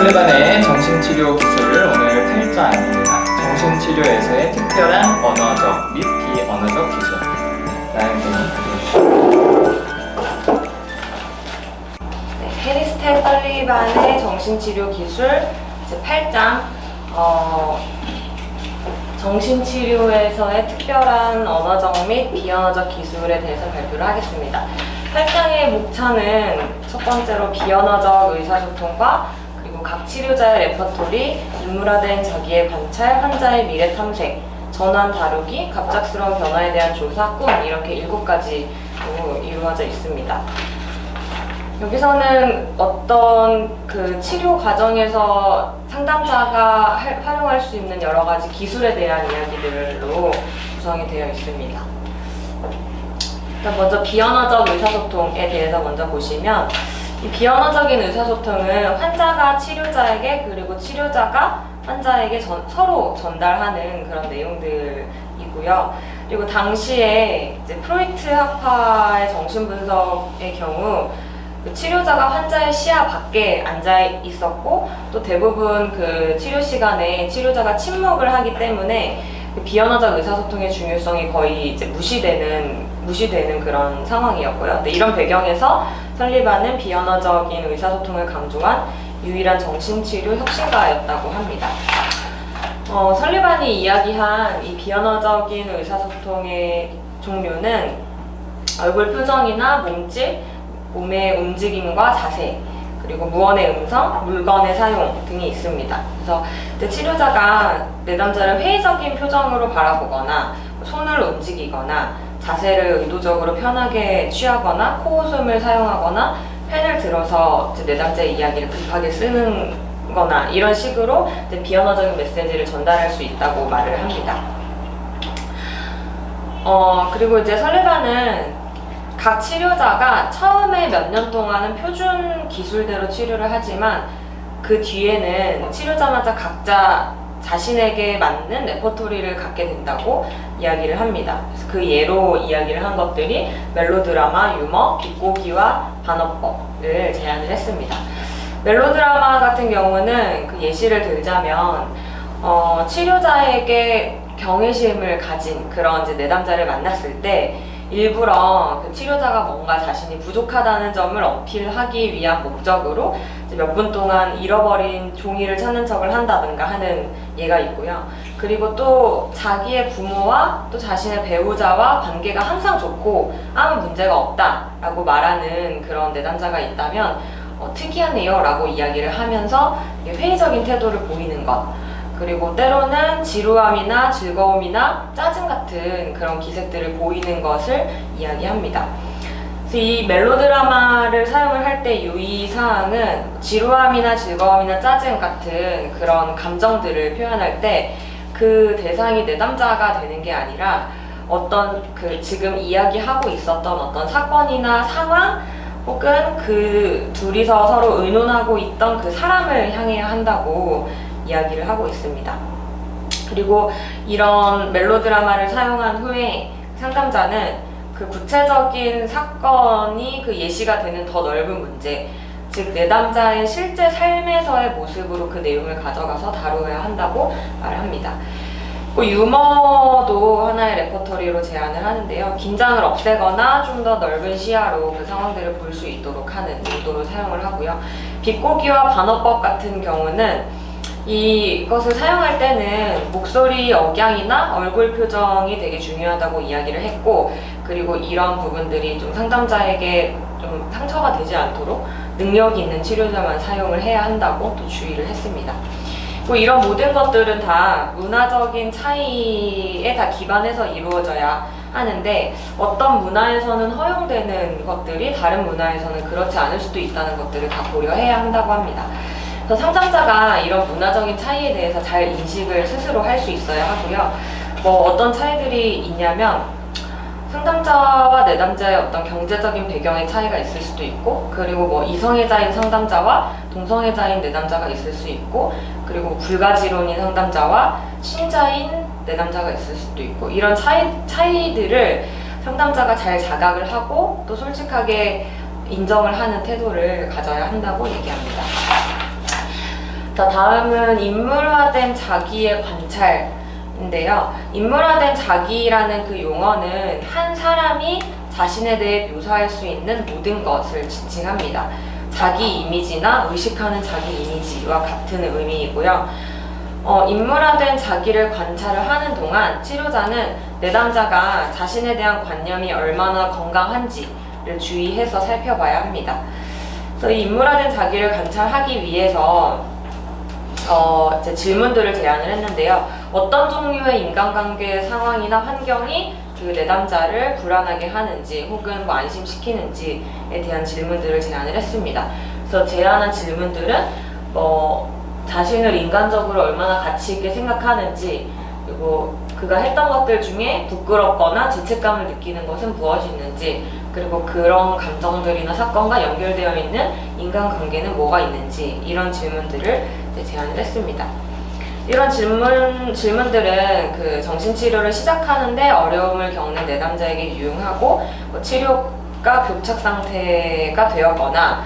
설리반의 정신치료 기술을 오늘 8장입니다. 정신치료에서의 특별한 언어적 및 비언어적 기술. 나영쌤이 해주시죠. 해리스텔 설리반의 정신치료 기술 이제 8장 정신치료에서의 특별한 언어적 및 비언어적 기술에 대해서 발표를 하겠습니다. 8장의 목차는 첫 번째로 비언어적 의사소통과 그리고 각 치료자의 레퍼토리, 인물화된 자기의 관찰, 환자의 미래 탐색, 전환 다루기, 갑작스러운 변화에 대한 조사, 꿈 이렇게 7가지로 이루어져 있습니다. 여기서는 어떤 그 치료 과정에서 상담자가 활용할 수 있는 여러 가지 기술에 대한 이야기들로 구성이 되어 있습니다. 일단 먼저 비언어적 의사소통에 대해서 먼저 보시면 이 비언어적인 의사소통은 환자가 치료자에게 그리고 치료자가 환자에게 서로 전달하는 그런 내용들이고요. 그리고 당시에 이제 프로이트 학파의 정신분석의 경우 그 치료자가 환자의 시야 밖에 앉아 있었고 또 대부분 그 치료 시간에 치료자가 침묵을 하기 때문에 그 비언어적 의사소통의 중요성이 거의 이제 무시되는 그런 상황이었고요. 근데 이런 배경에서 설리반은 비언어적인 의사소통을 강조한 유일한 정신치료 혁신가였다고 합니다. 설리반이 이야기한 이 비언어적인 의사소통의 종류는 얼굴 표정이나 몸짓, 몸의 움직임과 자세, 그리고 무언의 음성, 물건의 사용 등이 있습니다. 그래서 치료자가 내담자를 회의적인 표정으로 바라보거나 손을 움직이거나 자세를 의도적으로 편하게 취하거나 코웃음을 사용하거나 펜을 들어서 내담자의 이야기를 급하게 쓰는 거나 이런 식으로 비언어적인 메시지를 전달할 수 있다고 말을 합니다. 그리고 이제 설리반은 각 치료자가 처음에 몇 년 동안은 표준 기술대로 치료를 하지만 그 뒤에는 치료자마다 각자 자신에게 맞는 레퍼토리를 갖게 된다고 이야기를 합니다. 그래서 그 예로 이야기를 한 것들이 멜로드라마, 유머, 비꼬기와 반어법을 제안을 했습니다. 멜로드라마 같은 경우는 그 예시를 들자면 치료자에게 경외심을 가진 그런 이제 내담자를 만났을 때 일부러 그 치료자가 뭔가 자신이 부족하다는 점을 어필하기 위한 목적으로 몇 분 동안 잃어버린 종이를 찾는 척을 한다든가 하는 예가 있고요. 그리고 또 자기의 부모와 또 자신의 배우자와 관계가 항상 좋고 아무 문제가 없다라고 말하는 그런 내담자가 있다면 특이하네요 라고 이야기를 하면서 회의적인 태도를 보이는 것, 그리고 때로는 지루함이나 즐거움이나 짜증 같은 그런 기색들을 보이는 것을 이야기합니다. 그래서 이 멜로드라마를 사용을 할 때 유의사항은 지루함이나 즐거움이나 짜증 같은 그런 감정들을 표현할 때 그 대상이 내담자가 되는 게 아니라 어떤 그 지금 이야기하고 있었던 어떤 사건이나 상황 혹은 그 둘이서 서로 의논하고 있던 그 사람을 향해야 한다고 이야기를 하고 있습니다. 그리고 이런 멜로드라마를 사용한 후에 상담자는 그 구체적인 사건이 그 예시가 되는 더 넓은 문제, 즉 내담자의 실제 삶에서의 모습으로 그 내용을 가져가서 다루어야 한다고 말합니다. 유머도 하나의 레퍼토리로 제안을 하는데요. 긴장을 없애거나 좀 더 넓은 시야로 그 상황들을 볼 수 있도록 하는 용도로 사용을 하고요. 비꼬기와 반어법 같은 경우는 이것을 사용할 때는 목소리 억양이나 얼굴 표정이 되게 중요하다고 이야기를 했고, 그리고 이런 부분들이 좀 상담자에게 좀 상처가 되지 않도록 능력이 있는 치료자만 사용을 해야 한다고 또 주의를 했습니다. 이런 모든 것들은 다 문화적인 차이에 다 기반해서 이루어져야 하는데 어떤 문화에서는 허용되는 것들이 다른 문화에서는 그렇지 않을 수도 있다는 것들을 다 고려해야 한다고 합니다. 그래서 상담자가 이런 문화적인 차이에 대해서 잘 인식을 스스로 할 수 있어야 하고요. 어떤 차이들이 있냐면 상담자와 내담자의 어떤 경제적인 배경의 차이가 있을 수도 있고, 그리고 이성애자인 상담자와 동성애자인 내담자가 있을 수 있고, 그리고 불가지론인 상담자와 신자인 내담자가 있을 수도 있고, 이런 차이들을 상담자가 잘 자각을 하고 또 솔직하게 인정을 하는 태도를 가져야 한다고 얘기합니다. 자, 다음은 인물화된 자기의 관찰인데요. 인물화된 자기라는 그 용어는 한 사람이 자신에 대해 묘사할 수 있는 모든 것을 지칭합니다. 자기 이미지나 의식하는 자기 이미지와 같은 의미이고요. 인물화된 자기를 관찰을 하는 동안 치료자는 내담자가 자신에 대한 관념이 얼마나 건강한지를 주의해서 살펴봐야 합니다. 그래서 이 인물화된 자기를 관찰하기 위해서 이제 질문들을 제안을 했는데요. 어떤 종류의 인간관계 상황이나 환경이 그 내담자를 불안하게 하는지 혹은 뭐 안심시키는지에 대한 질문들을 제안을 했습니다. 그래서 제안한 질문들은 자신을 인간적으로 얼마나 가치 있게 생각하는지, 그리고 그가 했던 것들 중에 부끄럽거나 죄책감을 느끼는 것은 무엇이 있는지, 그리고 그런 감정들이나 사건과 연결되어 있는 인간관계는 뭐가 있는지, 이런 질문들을 제안을 했습니다. 이런 질문들은 그 정신치료를 시작하는데 어려움을 겪는 내담자에게 유용하고 치료가 교착 상태가 되었거나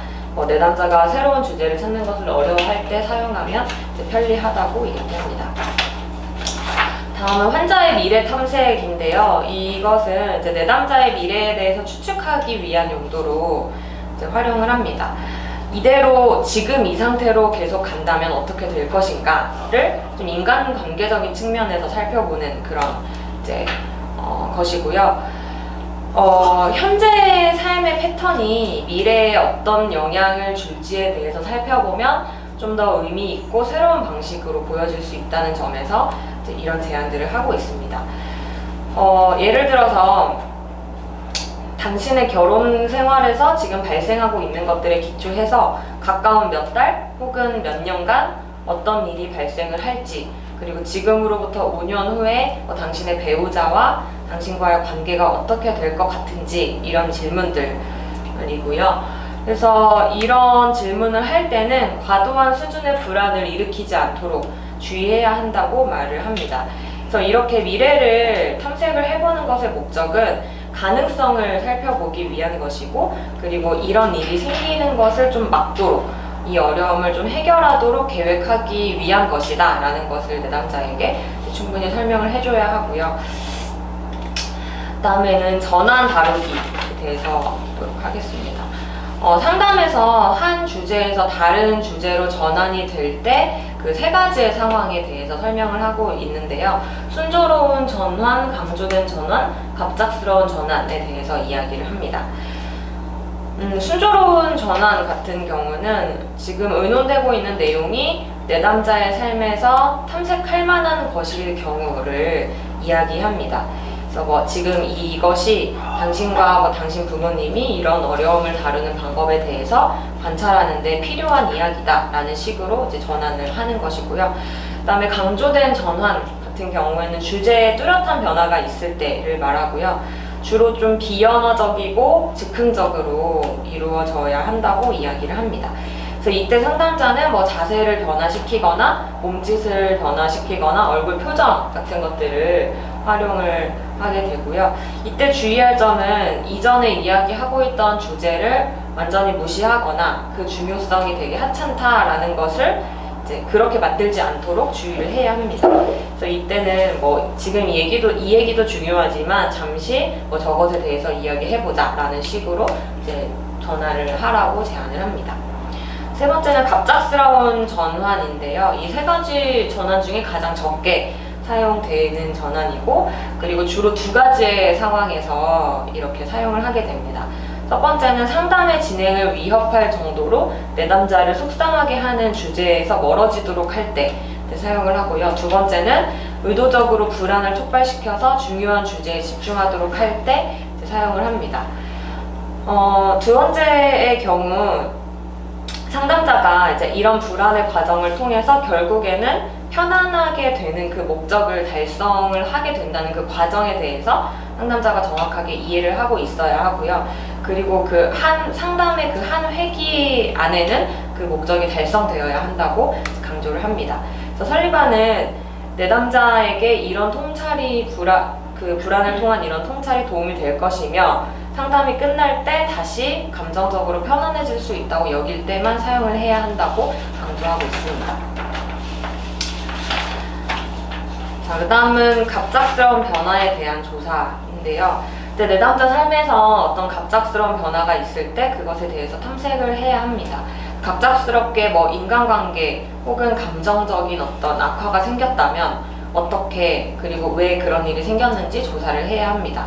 내담자가 새로운 주제를 찾는 것을 어려워할 때 사용하면 편리하다고 이야기합니다. 다음은 환자의 미래 탐색인데요. 이것은 이제 내담자의 미래에 대해서 추측하기 위한 용도로 활용을 합니다. 이대로 지금 이 상태로 계속 간다면 어떻게 될 것인가를 좀 인간관계적인 측면에서 살펴보는 그런 것이고요. 현재의 삶의 패턴이 미래에 어떤 영향을 줄지에 대해서 살펴보면 좀 더 의미 있고 새로운 방식으로 보여질 수 있다는 점에서 이런 제안들을 하고 있습니다. 예를 들어서 당신의 결혼 생활에서 지금 발생하고 있는 것들에 기초해서 가까운 몇 달 혹은 몇 년간 어떤 일이 발생을 할지, 그리고 지금으로부터 5년 후에 당신의 배우자와 당신과의 관계가 어떻게 될 것 같은지, 이런 질문들이고요. 그래서 이런 질문을 할 때는 과도한 수준의 불안을 일으키지 않도록 주의해야 한다고 말을 합니다. 그래서 이렇게 미래를 탐색을 해보는 것의 목적은 가능성을 살펴보기 위한 것이고, 그리고 이런 일이 생기는 것을 좀 막도록, 이 어려움을 좀 해결하도록 계획하기 위한 것이다 라는 것을 내담자에게 충분히 설명을 해줘야 하고요. 다음에는 전환 다루기에 대해서 보도록 하겠습니다. 상담에서 한 주제에서 다른 주제로 전환이 될 때 그 세 가지의 상황에 대해서 설명을 하고 있는데요. 순조로운 전환, 강조된 전환, 갑작스러운 전환에 대해서 이야기를 합니다. 순조로운 전환 같은 경우는 지금 의논되고 있는 내용이 내담자의 삶에서 탐색할 만한 것일 경우를 이야기합니다. 그래서 지금 이것이 당신과 당신 부모님이 이런 어려움을 다루는 방법에 대해서 관찰하는데 필요한 이야기다 라는 식으로 전환을 하는 것이고요. 그 다음에 강조된 전환 같은 경우에는 주제에 뚜렷한 변화가 있을 때를 말하고요. 주로 좀 비언어적이고 즉흥적으로 이루어져야 한다고 이야기를 합니다. 그래서 이때 상담자는 자세를 변화시키거나 몸짓을 변화시키거나 얼굴 표정 같은 것들을 활용을 하게 되고요. 이때 주의할 점은 이전에 이야기하고 있던 주제를 완전히 무시하거나 그 중요성이 되게 하찮다라는 것을 그렇게 만들지 않도록 주의를 해야 합니다. 그래서 이때는 지금 이 얘기도 중요하지만 잠시 저것에 대해서 이야기해보자 라는 식으로 전환을 하라고 제안을 합니다. 세 번째는 갑작스러운 전환인데요. 이 세 가지 전환 중에 가장 적게 사용되는 전환이고, 그리고 주로 두 가지의 상황에서 이렇게 사용을 하게 됩니다. 첫 번째는 상담의 진행을 위협할 정도로 내담자를 속상하게 하는 주제에서 멀어지도록 할 때 사용을 하고요. 두 번째는 의도적으로 불안을 촉발시켜서 중요한 주제에 집중하도록 할 때 사용을 합니다. 두 번째의 경우 상담자가 이런 불안의 과정을 통해서 결국에는 편안하게 되는 그 목적을 달성을 하게 된다는 그 과정에 대해서 상담자가 정확하게 이해를 하고 있어야 하고요. 그리고 상담의 그 한 회기 안에는 그 목적이 달성되어야 한다고 강조를 합니다. 그래서 설리반은 내담자에게 이런 불안을 통한 이런 통찰이 도움이 될 것이며, 상담이 끝날 때 다시 감정적으로 편안해질 수 있다고 여길 때만 사용을 해야 한다고 강조하고 있습니다. 자, 그 다음은 갑작스러운 변화에 대한 조사인데요. 이제 내담자 삶에서 어떤 갑작스러운 변화가 있을 때 그것에 대해서 탐색을 해야 합니다. 갑작스럽게 뭐 인간관계 혹은 감정적인 어떤 악화가 생겼다면 어떻게 그리고 왜 그런 일이 생겼는지 조사를 해야 합니다.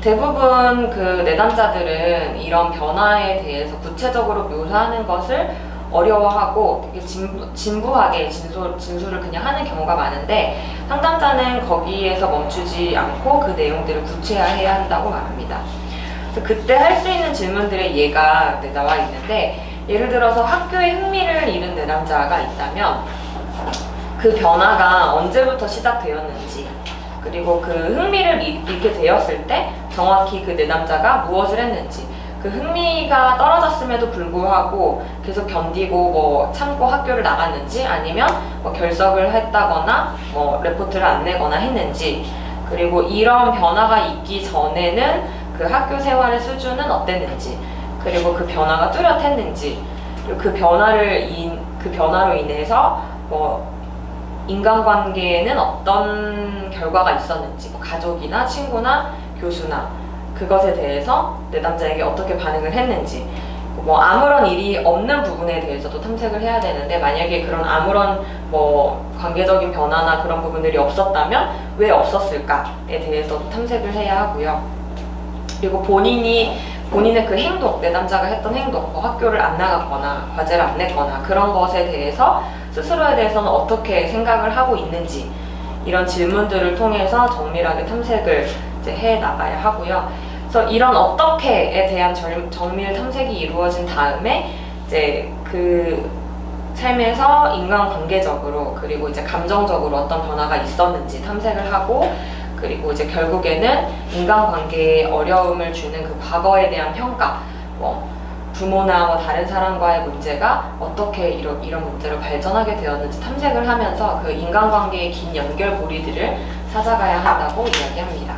대부분 그 내담자들은 이런 변화에 대해서 구체적으로 묘사하는 것을 어려워하고 되게 진부하게 진술을 그냥 하는 경우가 많은데 상담자는 거기에서 멈추지 않고 그 내용들을 구체화해야 한다고 말합니다. 그래서 그때 할 수 있는 질문들의 예가 나와 있는데 예를 들어서 학교에 흥미를 잃은 내담자가 있다면 그 변화가 언제부터 시작되었는지 그리고 그 흥미를 잃게 되었을 때 정확히 그 내담자가 무엇을 했는지 그 흥미가 떨어졌음에도 불구하고 계속 견디고 뭐 참고 학교를 나갔는지 아니면 뭐 결석을 했다거나 뭐 레포트를 안 내거나 했는지 그리고 이런 변화가 있기 전에는 그 학교 생활의 수준은 어땠는지 그리고 그 변화가 뚜렷했는지 그리고 그 변화로 인해서 뭐 인간관계에는 어떤 결과가 있었는지 뭐 가족이나 친구나 교수나 그것에 대해서 내담자에게 어떻게 반응을 했는지 뭐 아무런 일이 없는 부분에 대해서도 탐색을 해야 되는데 만약에 그런 아무런 뭐 관계적인 변화나 그런 부분들이 없었다면 왜 없었을까에 대해서도 탐색을 해야 하고요. 그리고 본인의 그 행동, 내담자가 했던 행동, 뭐 학교를 안 나갔거나 과제를 안 냈거나 그런 것에 대해서 스스로에 대해서는 어떻게 생각을 하고 있는지 이런 질문들을 통해서 정밀하게 탐색을 이제 해 나가야 하고요. 그래서 이런 어떻게에 대한 정밀 탐색이 이루어진 다음에 이제 그 삶에서 인간관계적으로 그리고 이제 감정적으로 어떤 변화가 있었는지 탐색을 하고 그리고 이제 결국에는 인간관계에 어려움을 주는 그 과거에 대한 평가, 뭐 부모나 뭐 다른 사람과의 문제가 어떻게 이런 문제로 발전하게 되었는지 탐색을 하면서 그 인간관계의 긴 연결고리들을 찾아가야 한다고 이야기합니다.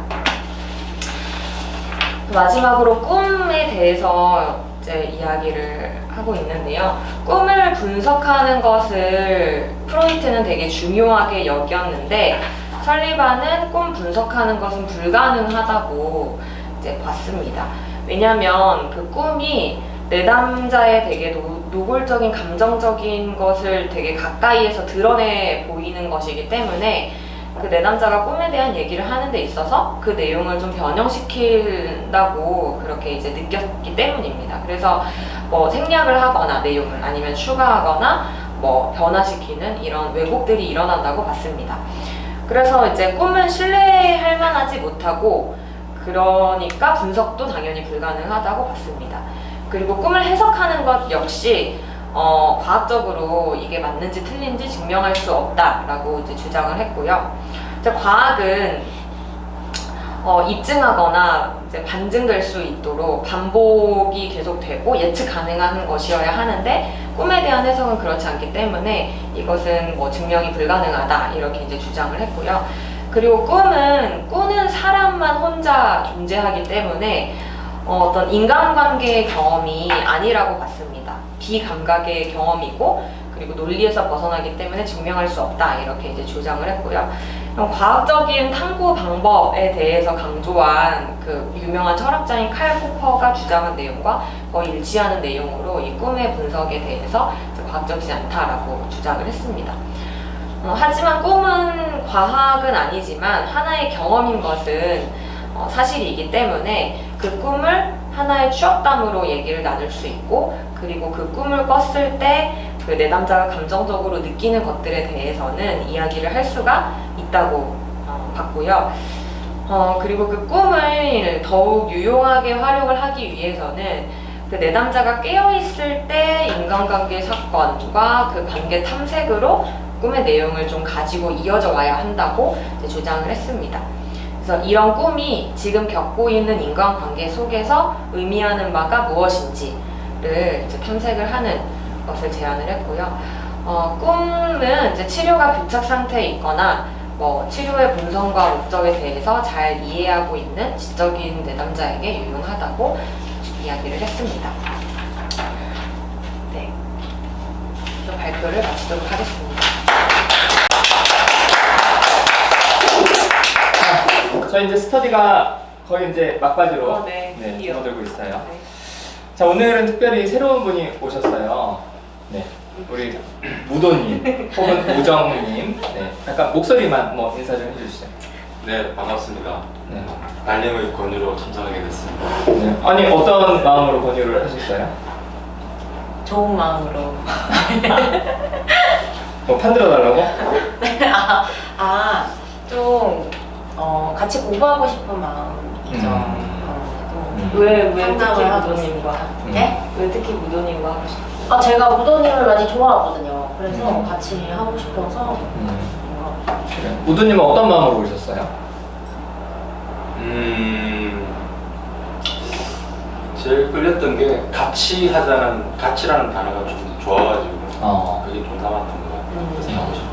마지막으로 꿈에 대해서 이제 이야기를 하고 있는데요. 꿈을 분석하는 것을 프로이트는 되게 중요하게 여겼는데 설리반은 꿈 분석하는 것은 불가능하다고 이제 봤습니다. 왜냐하면 그 꿈이 내담자의 되게 노골적인 감정적인 것을 되게 가까이에서 드러내 보이는 것이기 때문에 그 내담자가 꿈에 대한 얘기를 하는 데 있어서 그 내용을 좀 변형시킨다고 그렇게 이제 느꼈기 때문입니다. 그래서 뭐 생략을 하거나 내용을 아니면 추가하거나 뭐 변화시키는 이런 왜곡들이 일어난다고 봤습니다. 그래서 이제 꿈은 신뢰할 만하지 못하고 그러니까 분석도 당연히 불가능하다고 봤습니다. 그리고 꿈을 해석하는 것 역시 과학적으로 이게 맞는지 틀린지 증명할 수 없다라고 이제 주장을 했고요. 이제 과학은 입증하거나 이제 반증될 수 있도록 반복이 계속되고 예측 가능한 것이어야 하는데 꿈에 대한 해석은 그렇지 않기 때문에 이것은 뭐 증명이 불가능하다 이렇게 이제 주장을 했고요. 그리고 꾸는 사람만 혼자 존재하기 때문에 어떤 인간관계의 경험이 아니라고 봤습니다. 비감각의 경험이고 그리고 논리에서 벗어나기 때문에 증명할 수 없다 이렇게 이제 주장을 했고요. 과학적인 탐구 방법에 대해서 강조한 그 유명한 철학자인 칼 포퍼가 주장한 내용과 거의 일치하는 내용으로 이 꿈의 분석에 대해서 과학적이지 않다라고 주장을 했습니다. 하지만 꿈은 과학은 아니지만 하나의 경험인 것은 사실이기 때문에 그 꿈을 하나의 추억담으로 얘기를 나눌 수 있고 그리고 그 꿈을 꿨을 때 그 내담자가 감정적으로 느끼는 것들에 대해서는 이야기를 할 수가 있다고 봤고요. 그리고 그 꿈을 더욱 유용하게 활용을 하기 위해서는 그 내담자가 깨어있을 때 인간관계 사건과 그 관계 탐색으로 꿈의 내용을 좀 가지고 이어져 와야 한다고 이제 주장을 했습니다. 그래서 이런 꿈이 지금 겪고 있는 인간관계 속에서 의미하는 바가 무엇인지를 이제 탐색을 하는 것을 제안을 했고요. 꿈은 이제 치료가 교착 상태에 있거나 뭐 치료의 본성과 목적에 대해서 잘 이해하고 있는 지적인 내담자에게 유용하다고 이야기를 했습니다. 네, 그래서 발표를 마치도록 하겠습니다. 저희 이제 스터디가 거의 이제 막바지로 네, 드디어. 접어들고 있어요. 네. 자, 오늘은 특별히 새로운 분이 오셨어요. 네, 우리 무도님 혹은 우정님. 네, 약간 목소리만 뭐 인사 좀 해주시죠. 네, 반갑습니다. 네. 달님의 권유로 참석하게 됐습니다. 네. 아니 어떤 마음으로 권유를 하셨어요? 좋은 마음으로. 뭐 판들어 달라고? 좀 같이 공부하고 싶은 마음이죠. 왜 특히 상담을 하고 무도님과? 음. 네? 왜 특히 무도님과 하고 싶어요? 제가 무도님을 많이 좋아하거든요. 그래서 음. 같이 하고 싶어서. 그래. 무도님은 어떤 마음으로 오셨어요? 제일 끌렸던 게 가치라는 단어가 좀 좋아가지고 그게 좀 담았던 것 같아요. 그래서 하고 싶어요.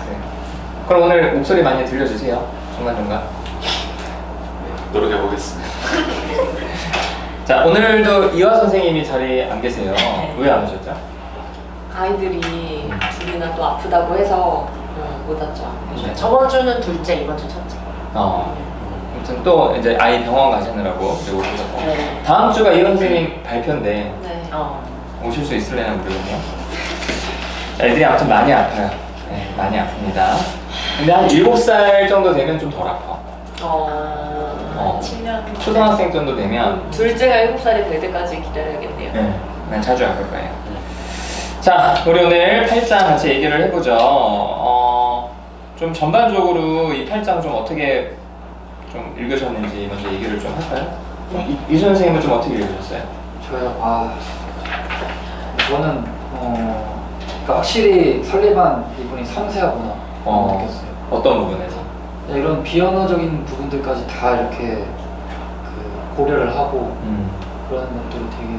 그래. 그럼 오늘 목소리 많이 들려주세요. 중간중간. 네, 노력해보겠습니다. 자, 오늘도 이화 선생님이 자리에 안 계세요. 왜 안 오셨죠? 아이들이 둘이나 또 아프다고 해서 못 왔죠. 네. 저번 주는 둘째, 이번 주 첫째. 아무튼 또 이제 아이 병원 가시느라고 그리고 오셨고 네. 다음 주가 이화 선생님 발표인데 네. 오실 수 있을래나 모르겠네요. 애들이 아무튼 많이 아파요. 네, 많이 아픕니다. 근데 한 7살 정도 되면 좀 덜 아파. 7년. 초등학생 정도 되면 둘째가 7살이 될 때까지 기다려야겠네요. 네, 난 자주 아플 거예요. 자, 우리 오늘 8장 같이 얘기를 해보죠. 좀 전반적으로 이 8장 좀 어떻게 좀 읽으셨는지 먼저 얘기를 좀 할까요? 네. 이 선생님은 좀 어떻게 읽으셨어요? 저요. 저는 그러니까 확실히 설리반 이분이 섬세하구나 느꼈어요. 어떤 부분에서? 이런 비언어적인 부분들까지 다 이렇게 그 고려를 하고 그런 것들이 되게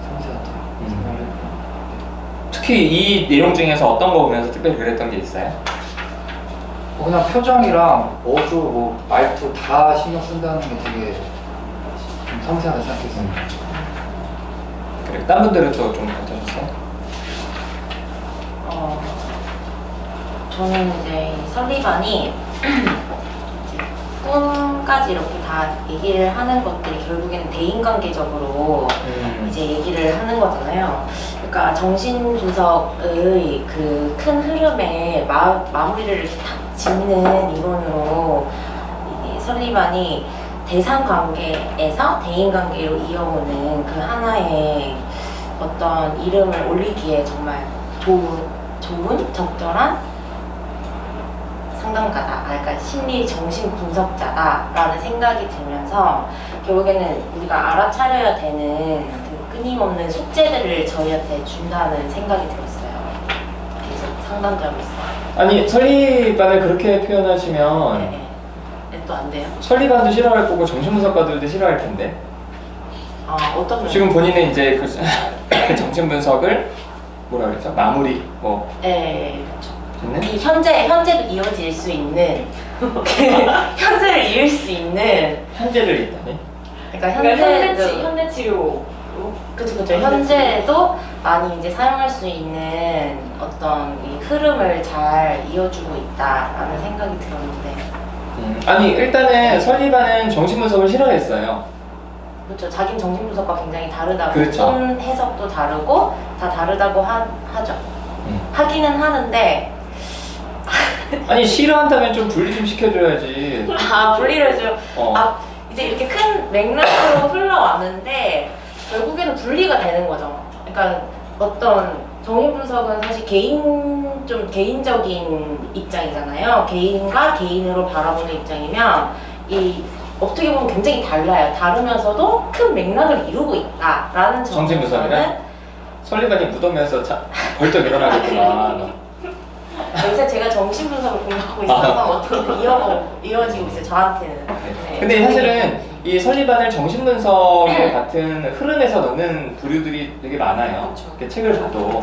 섬세하다 생각을 했고. 특히 이 내용 중에서 어떤 거 보면서 특별히 그랬던 게 있어요? 그냥 표정이랑 어조, 뭐 말투 다 신경 쓴다는 게 되게 좀 섬세하다 생각했어요. 그래, 딴 분들은 또 좀 어떠셨어요? 저는 이제 이 설리반이 이제 꿈까지 이렇게 다 얘기를 하는 것들이 결국에는 대인관계적으로 이제 얘기를 하는 거잖아요. 그러니까 정신분석의 그 큰 흐름에 마무리를 이렇게 탁 짓는 이론으로 이 설리반이 대상관계에서 대인관계로 이어오는 그 하나의 어떤 이름을 올리기에 정말 좋은 적절한 상담가다, 그러니까 심리 정신 분석자다라는 생각이 들면서 결국에는 우리가 알아차려야 되는 그 끊임없는 숙제들을 저희한테 준다는 생각이 들었어요. 계속 상담자로 있어요. 아니, 설리반을 그렇게 표현하시면 네. 또 안 돼요? 설리반도 싫어할 거고 정신분석가들도 싫어할 텐데 어떤 지금 본인은 이제 그 정신분석을 뭐라 그랬죠? 마무리 뭐 네, 그렇죠. 됐네? 이 현재도 이어질 수 있는 현재를 이을 수 있는 현재를 있다니? 그러니까 그러니까 현재 현대 치료. 그렇죠. 현재도 많이 이제 사용할 수 있는 어떤 이 흐름을 잘 이어주고 있다라는 생각이 들었는데, 아니, 일단은 설리반은 정신분석을 싫어했어요. 그렇죠. 자기는 정신분석과 굉장히 다르다고, 그렇죠. 꿈 해석도 다르고 다 다르다고 하죠. 하기는 하는데 아니, 싫어한다면 좀 분리 좀 시켜줘야지. 분리를 좀 이제 이렇게 큰 맥락으로 흘러왔는데 결국에는 분리가 되는 거죠. 그러니까 어떤 정신분석은 사실 좀 개인적인 입장이잖아요. 개인과 개인으로 바라보는 입장이면 이 어떻게 보면 굉장히 달라요. 다르면서도 큰 맥락을 이루고 있다라는 정신분석이랑? 설리반이 묻으면서 벌떡 일어나겠구만. 요새 제가 정신분석을 공부하고 있어서 어떻게 이어지고 있어요. 저한테는. 네. 근데 사실은 이 설리반을 정신분석 같은 흐름에서 넣는 부류들이 되게 많아요. 그렇죠. 이렇게 책을 봐도.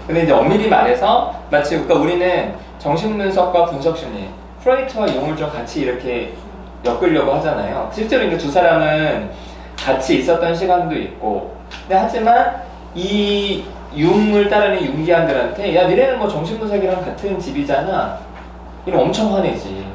근데 이제 엄밀히 말해서 마치 그러니까 우리는 정신분석과 분석심리, 프로이트와 융을 좀 같이 이렇게 엮으려고 하잖아요. 실제로 이제 두 사람은 같이 있었던 시간도 있고, 근데 하지만 이 융을 따르는 융기한들한테 야, 니네는 뭐 정신분석이랑 같은 집이잖아. 이러면 엄청 화내지.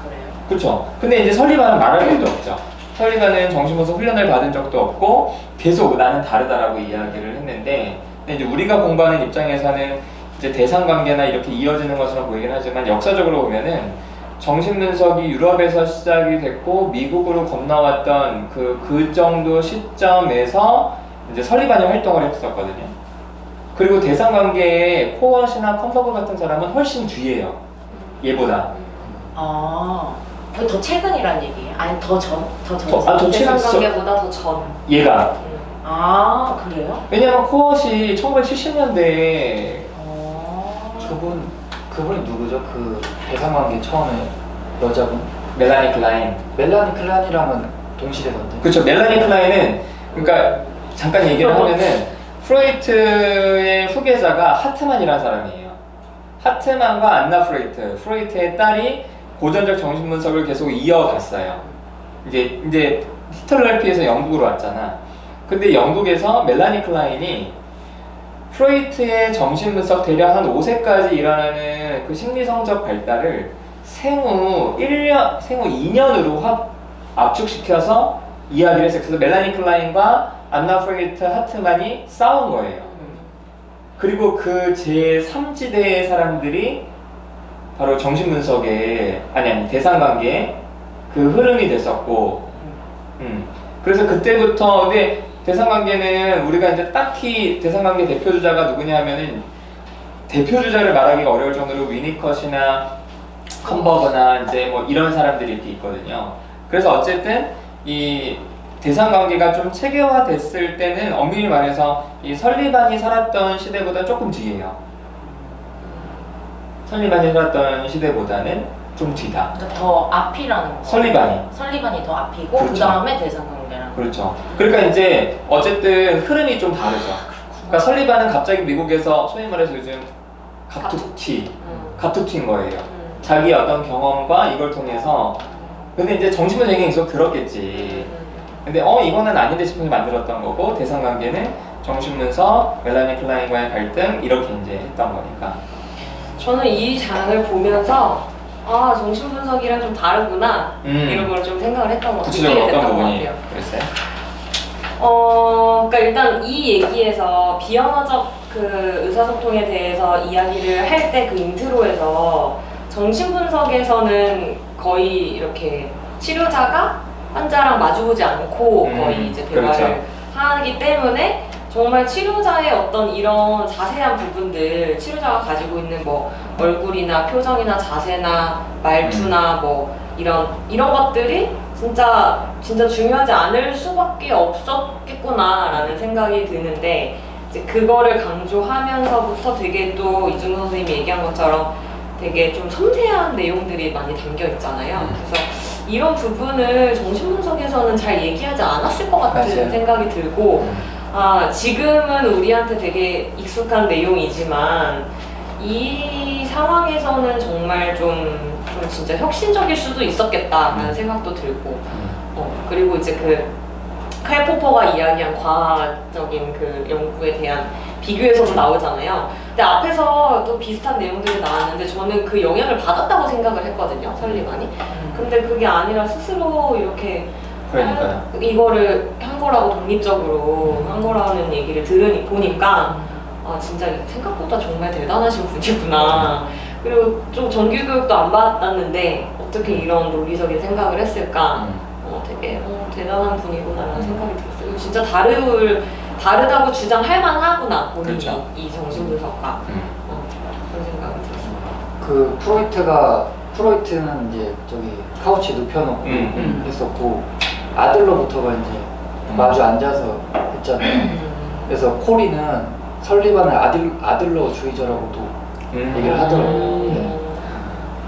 그래요. 그렇죠. 근데 이제 설리반은 말할 것도 없죠. 설리반은 정신분석 훈련을 받은 적도 없고 계속 나는 다르다라고 이야기를 했는데, 근데 이제 우리가 공부하는 입장에서는 이제 대상관계나 이렇게 이어지는 것으로 보이긴 하지만 역사적으로 보면은 정신분석이 유럽에서 시작이 됐고 미국으로 건너왔던 그 정도 시점에서 이제 설리반이 활동을 했었거든요. 그리고 대상관계에 코엇이나 컴퍼그 같은 사람은 훨씬 뒤에요. 얘보다. 아, 그거 더 최근이란 얘기예요? 아니 더 전? 더 전? 더 최근 대상관계보다 더 전. 얘가. 아, 그래요? 왜냐면 코엇이 1970년대에 그분이 누구죠? 그 대상관계 처음에 여자분? 멜라니 클라인. 멜라니 클란이랑은 동시대던데. 그렇죠. 멜라니 클라인은 그러니까 잠깐 얘기를 하면은 프로이트의 후계자가 하트만이라는 사람이에요. 하트만과 안나 프로이트의 딸이 고전적 정신분석을 계속 이어갔어요. 이제 히틀러를 피해서 영국으로 왔잖아. 근데 영국에서 멜라니 클라인이 프로이트의 정신분석 대략 한 5세까지 일어나는 그 심리성적 발달을 생후 2년으로 확 압축시켜서 이야기를 했어요. 그래서 멜라니 클라인과 안나 프로이트 하트만이 싸운 거예요. 그리고 그 제3지대의 사람들이 바로 정신분석의 대상관계의 그 흐름이 됐었고, 그래서 그때부터 근데 대상관계는 우리가 이제 딱히 대상관계 대표주자가 누구냐 하면은 대표주자를 말하기가 어려울 정도로 위니컷이나 컴버그나 이제 뭐 이런 사람들이 이렇게 있거든요. 그래서 어쨌든 이 대상관계가 좀 체계화됐을 때는 엄밀히 말해서 이 설리반이 살았던 시대보다 조금 뒤에요. 설리반이 살았던 시대보다는 좀 뒤다. 그러니까 더 앞이라는 거. 설리반이 더 앞이고 그렇죠. 그 다음에 대상관계라는 거. 그렇죠. 그러니까 이제 어쨌든 흐름이 좀 다르죠. 그러니까 설리반은 갑자기 미국에서 소위 말해서 요즘 갑툭튀인 거예요. 자기 어떤 경험과 이걸 통해서. 근데 이제 정신분석이 계속 들었겠지. 근데 이거는 아닌데 싶어서 만들었던 거고, 대상관계는 정신분석, 멜라니 클라인과의 갈등 이렇게 이제 했던 거니까. 저는 이 장을 보면서 아, 정신분석이랑 좀 다르구나 이런 걸 좀 생각을 했던 것 같아요. 구체적으로 어떤 것 부분이 같아요. 그랬어요? 그러니까 일단 이 얘기에서 비언어적 그 의사소통에 대해서 이야기를 할 때 그 인트로에서 정신분석에서는 거의 이렇게 치료자가 환자랑 마주보지 않고 거의 이제 대화를 그렇죠. 하기 때문에 정말 치료자의 어떤 이런 자세한 부분들, 치료자가 가지고 있는 뭐 얼굴이나 표정이나 자세나 말투나 뭐 이런 것들이 진짜 중요하지 않을 수밖에 없었겠구나라는 생각이 드는데, 이제 그거를 강조하면서부터 되게 또 이중근 선생님이 얘기한 것처럼 되게 좀 섬세한 내용들이 많이 담겨 있잖아요. 그래서 이런 부분을 정신분석에서는 잘 얘기하지 않았을 것 같은 맞아요. 생각이 들고, 지금은 우리한테 되게 익숙한 내용이지만 이 상황에서는 정말 좀 진짜 혁신적일 수도 있었겠다라는 생각도 들고, 그리고 이제 그 칼 포퍼가 이야기한 과학적인 그 연구에 대한 비교에서도 나오잖아요. 근데 앞에서 또 비슷한 내용들이 나왔는데 저는 그 영향을 받았다고 생각을 했거든요, 설리반이. 근데 그게 아니라 스스로 이렇게 그러니까요. 이거를 한 거라고 독립적으로 한 거라는 얘기를 보니까 진짜 생각보다 정말 대단하신 분이구나. 그리고 좀 정규교육도 안 받았는데 어떻게 이런 논리적인 생각을 했을까. 되게 대단한 분이구나라는 생각이 들었어요. 진짜 다르다고 주장할 만하구나, 본인이. 그렇죠. 이 정신분석과 그런 생각이 들었어요. 프로이트는 이제 저기 카우치 눕혀놓고 했었고, 아들러부터가 이제 마주 앉아서 했잖아요. 그래서 코리는 설리반을 아들러주의자라고도 얘기를 하더라고요. 네.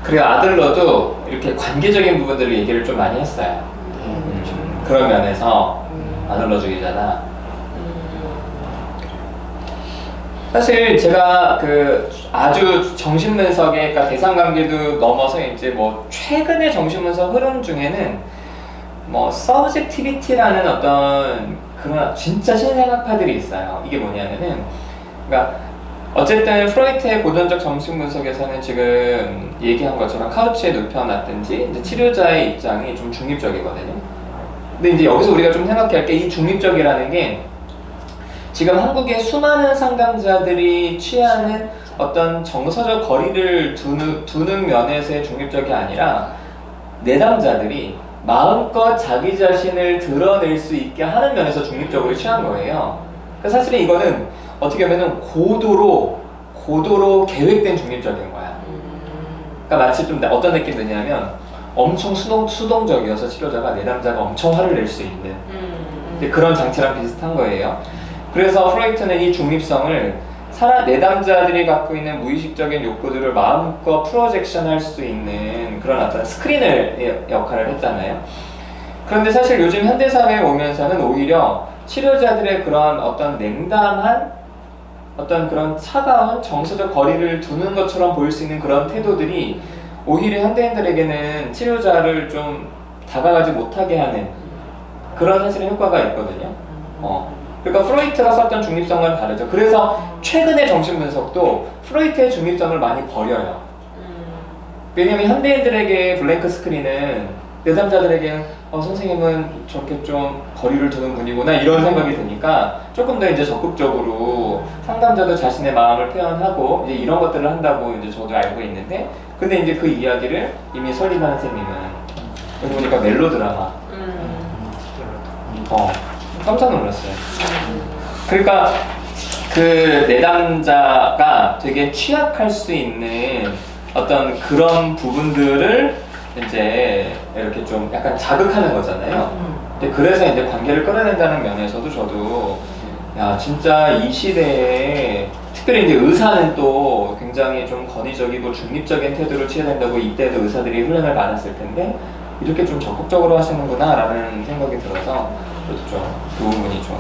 그리고 아들러도 이렇게 관계적인 부분들을 얘기를 좀 많이 했어요. 그런 면에서 아들러주의자다. 사실 제가 그 아주 정신분석의 그러니까 대상관계도 넘어서 이제 뭐 최근의 정신분석 흐름 중에는 뭐 서브젝티비티라는 어떤 그런 진짜 신생학파들이 있어요. 이게 뭐냐면은 그러니까 어쨌든 프로이트의 고전적 정신 분석에서는 지금 얘기한 것처럼 카우치에 눕혀놨든지 이제 치료자의 입장이 좀 중립적이거든요. 근데 이제 여기서 우리가 좀 생각해야 할 게 이 중립적이라는 게 지금 한국의 수많은 상담자들이 취하는 어떤 정서적 거리를 두는 면에서의 중립적이 아니라 내담자들이 마음껏 자기 자신을 드러낼 수 있게 하는 면에서 중립적으로 취한 거예요. 그러니까 사실은 이거는 어떻게 보면 고도로 계획된 중립적인 거야. 그러니까 마치 좀 어떤 느낌 드냐면 엄청 수동적이어서 치료자가 내담자가 엄청 화를 낼 수 있는 그런 장치랑 비슷한 거예요. 그래서 프로이트는 이 중립성을 내담자들이 갖고 있는 무의식적인 욕구들을 마음껏 프로젝션할 수 있는 그런 어떤 스크린을 역할을 했잖아요. 그런데 사실 요즘 현대사회에 오면서는 오히려 치료자들의 그런 어떤 냉담한 어떤 그런 차가운 정서적 거리를 두는 것처럼 보일 수 있는 그런 태도들이 오히려 현대인들에게는 치료자를 좀 다가가지 못하게 하는 그런 사실은 효과가 있거든요. 그러니까 프로이트가 썼던 중립성과는 다르죠. 그래서 최근의 정신분석도 프로이트의 중립성을 많이 버려요. 왜냐면 현대인들에게 블랭크 스크린은 내담자들에게는 선생님은 저렇게 좀 거리를 두는 분이구나 이런 생각이 드니까 조금 더 이제 적극적으로 상담자도 자신의 마음을 표현하고 이제 이런 것들을 한다고 이제 저도 알고 있는데 근데 이제 그 이야기를 이미 설리반 선생님은 여기 보니까 멜로드라마 깜짝 놀랐어요. 그러니까 그 내담자가 되게 취약할 수 있는 어떤 그런 부분들을 이제 이렇게 좀 약간 자극하는 거잖아요. 근데 그래서 이제 관계를 끌어낸다는 면에서도 저도 야 진짜 이 시대에 특별히 이제 의사는 또 굉장히 좀 권위적이고 중립적인 태도를 취해야 된다고 이때도 의사들이 훈련을 받았을 텐데 이렇게 좀 적극적으로 하시는구나 라는 생각이 들어서 저도 좀 그 부분이 좀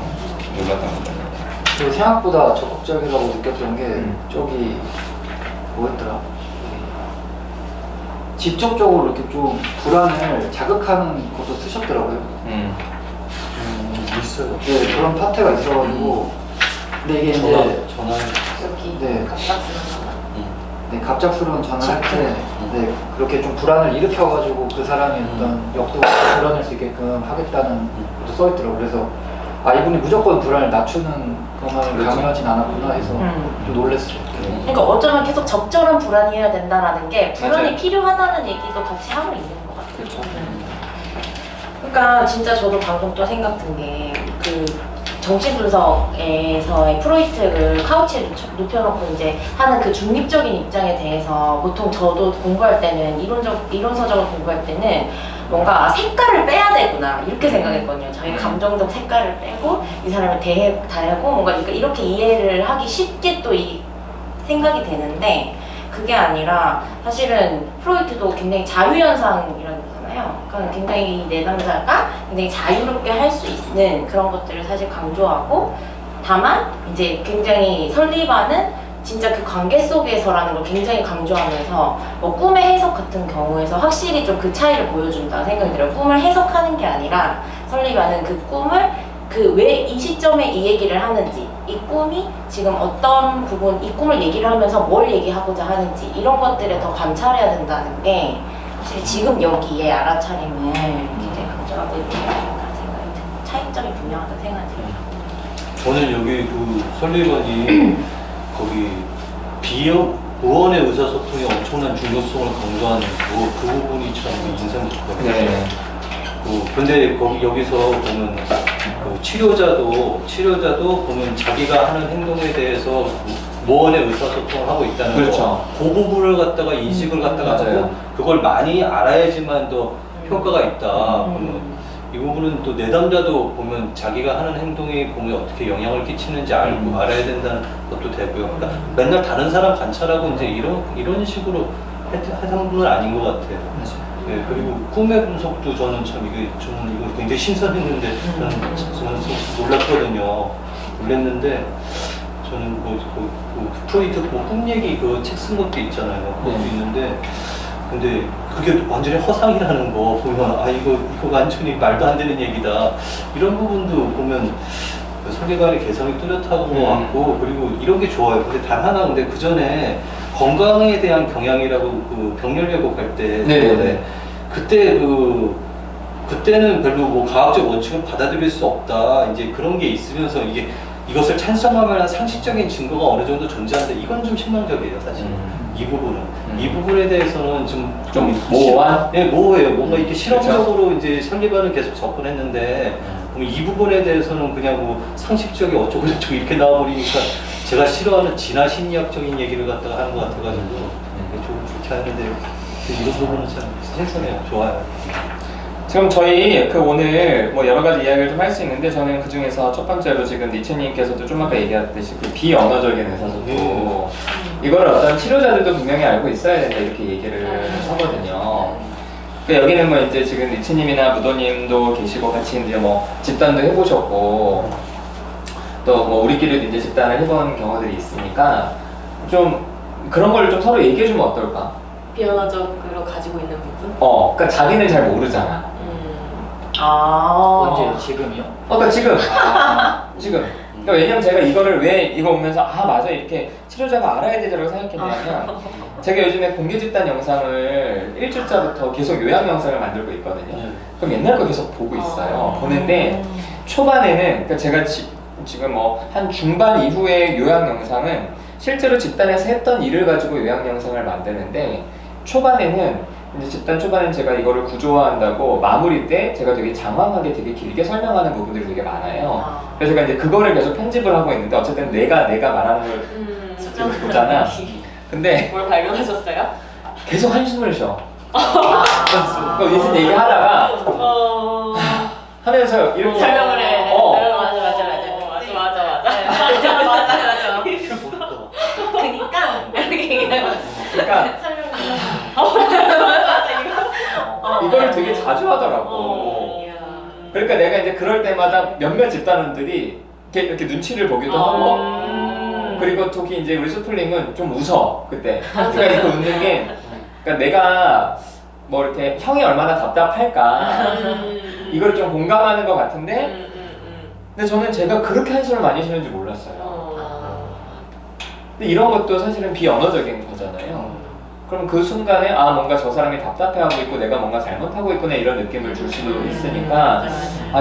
놀랐던 것 같아요. 그리고 생각보다 적극적이라고 느꼈던 게 저기 뭐였더라? 직접적으로 이렇게 좀 불안을 자극하는 것도 쓰셨더라고요. 있어요. 네, 그런 파트가 있어가지고 근데 이게 전화 여기 네. 갑작스러운 전화. 네, 갑작스러운 전화할 때 네, 그렇게 좀 불안을 일으켜가지고 그 사람이 어떤 역도가 드러낼 수 있게끔 하겠다는 것도 써있더라고요. 그래서 이분이 무조건 불안을 낮추는 것만을 그렇죠. 강요하진 않았구나 해서 좀 놀랐어요. 그러니까 어쩌면 계속 적절한 불안이어야 된다라는 게 불안이 맞아요. 필요하다는 얘기도 같이 하고 있는 것 같아요. 그렇죠. 그러니까 진짜 저도 방금 또 생각 든 게 그 정신분석에서의 프로이트를 카우치에 눕혀놓고 이제 하는 그 중립적인 입장에 대해서 보통 저도 공부할 때는 이론서적으로 공부할 때는 뭔가 색깔을 빼야 되구나 이렇게 생각했거든요. 자기 감정적 색깔을 빼고 이 사람을 대하고 뭔가 이렇게 이해를 하기 쉽게 또 이 생각이 되는데 그게 아니라 사실은 프로이트도 굉장히 자유현상이라는 거잖아요. 그러니까 굉장히 내담자가 굉장히 자유롭게 할 수 있는 그런 것들을 사실 강조하고 다만 이제 굉장히 설리반은 진짜 그 관계 속에서라는 걸 굉장히 강조하면서 뭐 꿈의 해석 같은 경우에서 확실히 좀 그 차이를 보여준다 생각이 들어요. 꿈을 해석하는 게 아니라 설리반은 그 꿈을 그 왜 이 시점에 이 얘기를 하는지 이 꿈이 지금 어떤 부분 이 꿈을 얘기를 하면서 뭘 얘기하고자 하는지 이런 것들을 더 관찰해야 된다는 게 확실히 지금 여기에 알아차림을 굉장히 강조하고 있는 생각이 들어요. 차이점이 분명하다 생각이 들어요. 저는 여기 그 설리반이 거기 무언의 의사소통이 엄청난 중요성을 강조하는 그 부분이 참 인상 깊거든요. 네. 근데 여기서 보면 치료자도 보면 자기가 하는 행동에 대해서 무언의 의사소통을 하고 있다는 그렇죠. 그 부분을 갖다가 인식을 갖다가 맞아요. 하고 그걸 많이 알아야지만 더 효과가 있다. 그러면 이 부분은 또 내담자도 보면 자기가 하는 행동이 몸에 어떻게 영향을 끼치는지 알고 알아야 된다는 것도 되고요. 그러니까 맨날 다른 사람 관찰하고 이제 이런 식으로 하는 분은 아닌 것 같아요. 네, 그리고 꿈의 분석도 저는 이거 굉장히 신선했는데 저는 놀랐거든요. 놀랐는데 저는 프로이트 꿈 얘기 책 쓴 것도 있잖아요. 그것도 있는데 근데 그게 완전히 허상이라는 거 보면 이거 완전히 말도 안 되는 얘기다 이런 부분도 보면 그 설계관의 개성이 뚜렷하고 왔고 그리고 이런 게 좋아요. 근데 단 하나 근데 그 전에 건강에 대한 경향이라고 그 병렬 회복할 때 네네네. 그때 그때는 별로 뭐 과학적 원칙을 받아들일 수 없다. 이제 그런 게 있으면서 이것을 찬성할 만한 상식적인 증거가 어느 정도 존재하는데 이건 좀 실망적이에요, 사실. 이 부분은. 이 부분에 대해서는 좀 모호한? 네, 모호해요. 뭔가 이렇게 실험적으로 이제 설계관을 계속 접근했는데 그럼 이 부분에 대해서는 그냥 뭐 상식적이 어쩌고 저쩌고 이렇게 나와버리니까 제가 싫어하는 진화 심리학적인 얘기를 갖다가 하는 것 같아가지고 좀 불쾌하는데 이런 부분은 참 신선해요. 좋아요. 지금 저희 오늘 뭐 여러 가지 이야기를 좀 할 수 있는데 저는 그 중에서 첫 번째로 지금 니체님께서도 좀 아까 얘기했듯이 그 비언어적인 의사소통 이거를 어떤 치료자들도 분명히 알고 있어야 된다 이렇게 얘기를 하거든요. 그러니까 여기는 뭐 이제 지금 니체님이나 무도님도 계시고 같이 이제 뭐 집단도 해보셨고 또 뭐 우리끼리도 이제 집단을 해본 경우들이 있으니까 좀 그런 걸 좀 서로 얘기해주면 어떨까? 비언어적으로 가지고 있는 부분? 그러니까 자기는 잘 모르잖아. 언제 지금이요? 그러니까 지금 지금 그러니까 왜냐면 제가 이거를 왜 이거 오면서 맞아 이렇게 치료자가 알아야 되더라고 생각했냐면 제가 요즘에 공개 집단 영상을 1주차부터 계속 요약 영상을 만들고 있거든요. 그럼 옛날 거 계속 보고 있어요. 보는데 초반에는 그러니까 제가 지금 뭐 한 중반 이후의 요약 영상은 실제로 집단에서 했던 일을 가지고 요약 영상을 만드는데 초반에는 이제 집단 초반엔 제가 이거를 구조화한다고 마무리 때 제가 되게 장황하게 되게 길게 설명하는 부분들이 되게 많아요. 그래서 제가 이제 그거를 계속 편집을 하고 있는데 어쨌든 내가 말하는 걸 보잖아. 근데 뭘 발견하셨어요? 계속 한숨을 쉬어. 그 무슨 얘기 하다가 하면서 이렇게 설명을 해. 맞아. 그니까 이렇게 얘기하면 그러니까 이걸 되게 자주 하더라고. 그러니까 내가 이제 그럴 때마다 몇몇 집단원들이 이렇게 눈치를 보기도 하고 그리고 특히 이제 우리 수플님은 좀 웃어 그때. 그러니까 이렇게 웃는 게 그러니까 내가 뭐 이렇게 형이 얼마나 답답할까 이걸 좀 공감하는 것 같은데 근데 저는 제가 그렇게 한숨을 많이 쉬는지 몰랐어요. 근데 이런 것도 사실은 비언어적인 거잖아요. 그럼 그 순간에 뭔가 저 사람이 답답해하고 있고 내가 뭔가 잘못하고 있구나 이런 느낌을 줄 수도 있으니까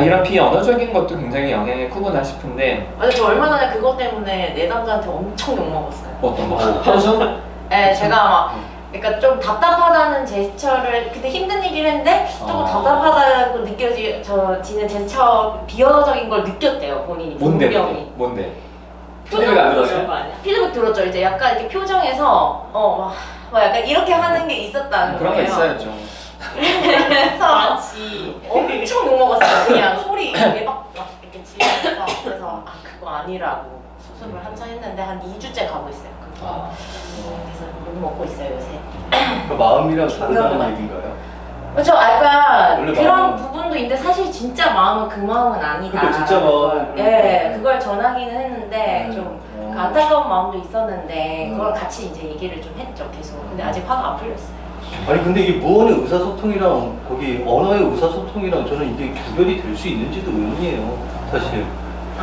이런 비언어적인 것도 굉장히 영향이 크구나 싶은데 맞아, 저 얼마 전에 그것 때문에 내담자한테 엄청 욕먹었어요. 어떤 거? 한숨? 네, 제가 막 그러니까 좀 답답하다는 제스처를 그때 힘든 얘기를 했는데 조금 답답하다고 느껴지는 제스처 비언어적인 걸 느꼈대요 본인이. 분명히. 뭔데? 표정 안 들었어요? 피드백 들었죠. 이제 약간 이렇게 표정에서 막 약간 이렇게 하는 게 있었다는 그런 거 거예요. 있어야죠. 그래서 엄청 욕먹었어요. 그냥 소리 대박 막 이렇게 지르면서 그래서 그거 아니라고 수습을 한참 했는데 한 2주째 가고 있어요. 그거. 그래서 욕 먹고 있어요 요새. 그 마음이랑 다르다는 얘기인가요? 그렇죠. 약간 원래 그런 마음은- 부분도 있는데 사실 진짜 마음은 그 마음은 아니다. 그러니까 진짜 마음은 예, 그걸 전하기는 했는데 좀 어. 안타까운 마음도 있었는데 그걸 같이 이제 얘기를 좀 했죠 계속. 근데 아직 화가 안 풀렸어요. 아니 근데 이게 무언의 의사소통이랑 거기 언어의 의사소통이랑 저는 이게 구별이 될 수 있는지도 의문이에요. 사실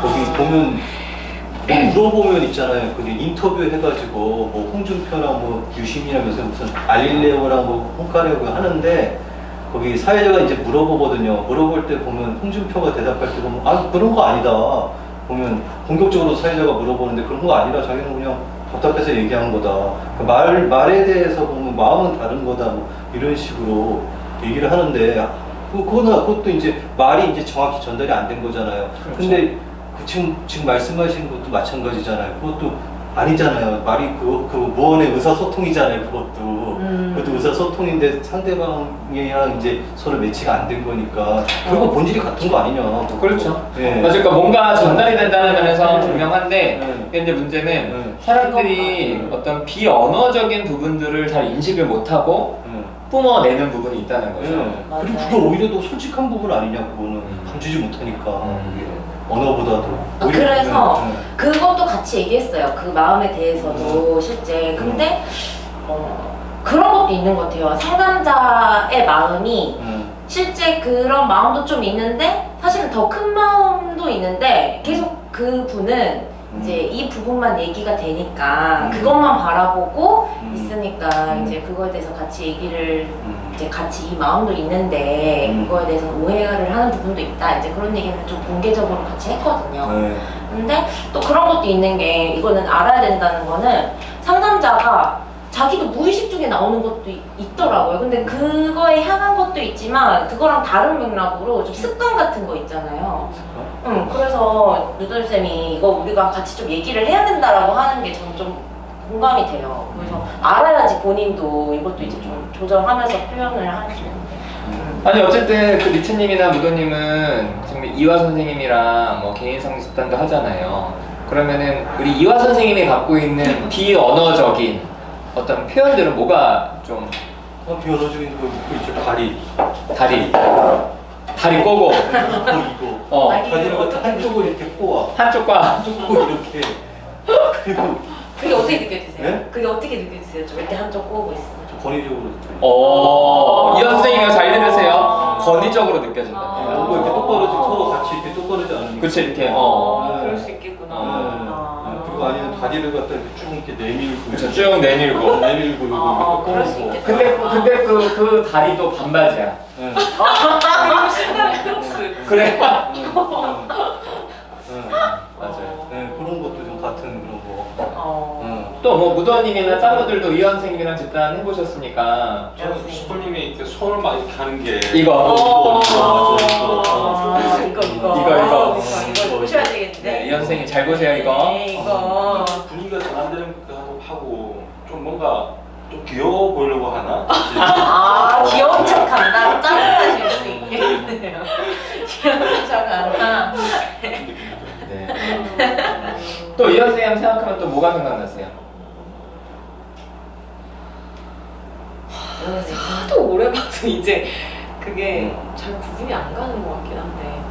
거기 보면 물어보면 있잖아요. 근데 인터뷰 해가지고 뭐 홍준표랑 뭐 유심이라면서 무슨 알릴레오랑 뭐 홍카레오 하는데 거기 사회자가 이제 물어보거든요. 물어볼 때 보면 홍준표가 대답할 때 보면 그런 거 아니다. 보면 공격적으로 사회자가 물어보는데 그런 거 아니라 자기는 그냥 답답해서 얘기한 거다. 그 말에 대해서 보면 마음은 다른 거다. 뭐 이런 식으로 얘기를 하는데 그것도 이제 말이 이제 정확히 전달이 안 된 거잖아요. 그렇죠. 근데 지금 말씀하신 것도 마찬가지잖아요. 그것도 아니잖아요. 말이 그 무언의 의사소통이잖아요. 그것도 의사소통인데 상대방이랑 이제 서로 매치가 안 된 거니까 결국 본질이 같은 거 아니냐. 그렇죠. 네. 맞아, 그러니까 뭔가 전달이 된다는 면에서 분명한데 네. 근데 이제 문제는 사람들이 어떤 비언어적인 부분들을 잘 인식을 못하고 뿜어내는 부분이 있다는 거죠. 그리고 그게 오히려 더 솔직한 부분 아니냐. 그거는 감추지 못하니까 언어보다도. 그래서 그것도 같이 얘기했어요. 그 마음에 대해서도 실제. 근데 그런 것도 있는 것 같아요. 상담자의 마음이 실제 그런 마음도 좀 있는데 사실은 더 큰 마음도 있는데 계속 그 분은 이제 이 부분만 얘기가 되니까 그것만 바라보고 있으니까 이제 그거에 대해서 같이 얘기를 이제 같이 이 마음도 있는데 그거에 대해서 오해를 하는 부분도 있다. 이제 그런 얘기는 좀 공개적으로 같이 했거든요. 근데 또 그런 것도 있는 게 이거는 알아야 된다는 거는 상담자가 자기도 무의식 중에 나오는 것도 있더라고요. 근데 그거에 향한 것도 있지만 그거랑 다른 맥락으로 좀 습관 같은 거 있잖아요. 그래서 누들쌤이 이거 우리가 같이 좀 얘기를 해야 된다라고 하는 게 저는 좀 공감이 돼요. 그래서 알아야지 본인도 이것도 이제 좀 조절하면서 표현을 하시는데. 아니 어쨌든 그 리트님이나 무도님은 지금 이화 선생님이랑 뭐 개인 성립 집단도 하잖아요. 그러면은 우리 이화 선생님이 갖고 있는 비언어적인 어떤 표현들은 뭐가 좀 비언어적인 거 있죠. 다리 꼬고 이거 다리를 갖다 한쪽을 이렇게 꼬아 한쪽과 한쪽을 이렇게 그리고 그게 어떻게 느껴지세요? 네? 그게 어떻게 느껴지세요? 좀 이렇게 한쪽 꼬고 있어요. 좀 권위적으로 이화 선생님이 잘 들으세요. 권위적으로 느껴진다. 그리고 이렇게 똑바로 지금 서로 같이 이렇게 똑바르지 않으니까 그치 이렇게 네. 그럴 수 있겠구나. 그리고 아니면 다리를 갖다 이렇게 쭉 이렇게 내밀고 그쵸 쭉 내밀고 내밀고 이거 그럴 수 있겠다. 근데 그 다리도 반바지야. 네. 신나는 크록스. 그래? 맞아요. 맞아요. 그런 것도 좀 같은 그런 거. 또 뭐 무도님이나 짱구들도 이화 선생님이랑 집단 해보셨으니까 저는 슈퍼님이 이렇게 손을 막 이렇게 하는 게 이거 이거 보셔야 되겠는데. 네, 이화 선생님 잘 보세요 이거. 네, 이거. 분위기가 잘 안 되는 것도 하고 좀 뭔가 좀 귀여워 보이려고 하나? 귀여운 척한다. 짜증나실 수 있겠네요. 귀여운 척한다. 네. 또 이화 선생님 생각하면 또 뭐가 생각나세요? 하도 오래 봐도 이제 그게 잘 구분이 안 가는 것 같긴 한데.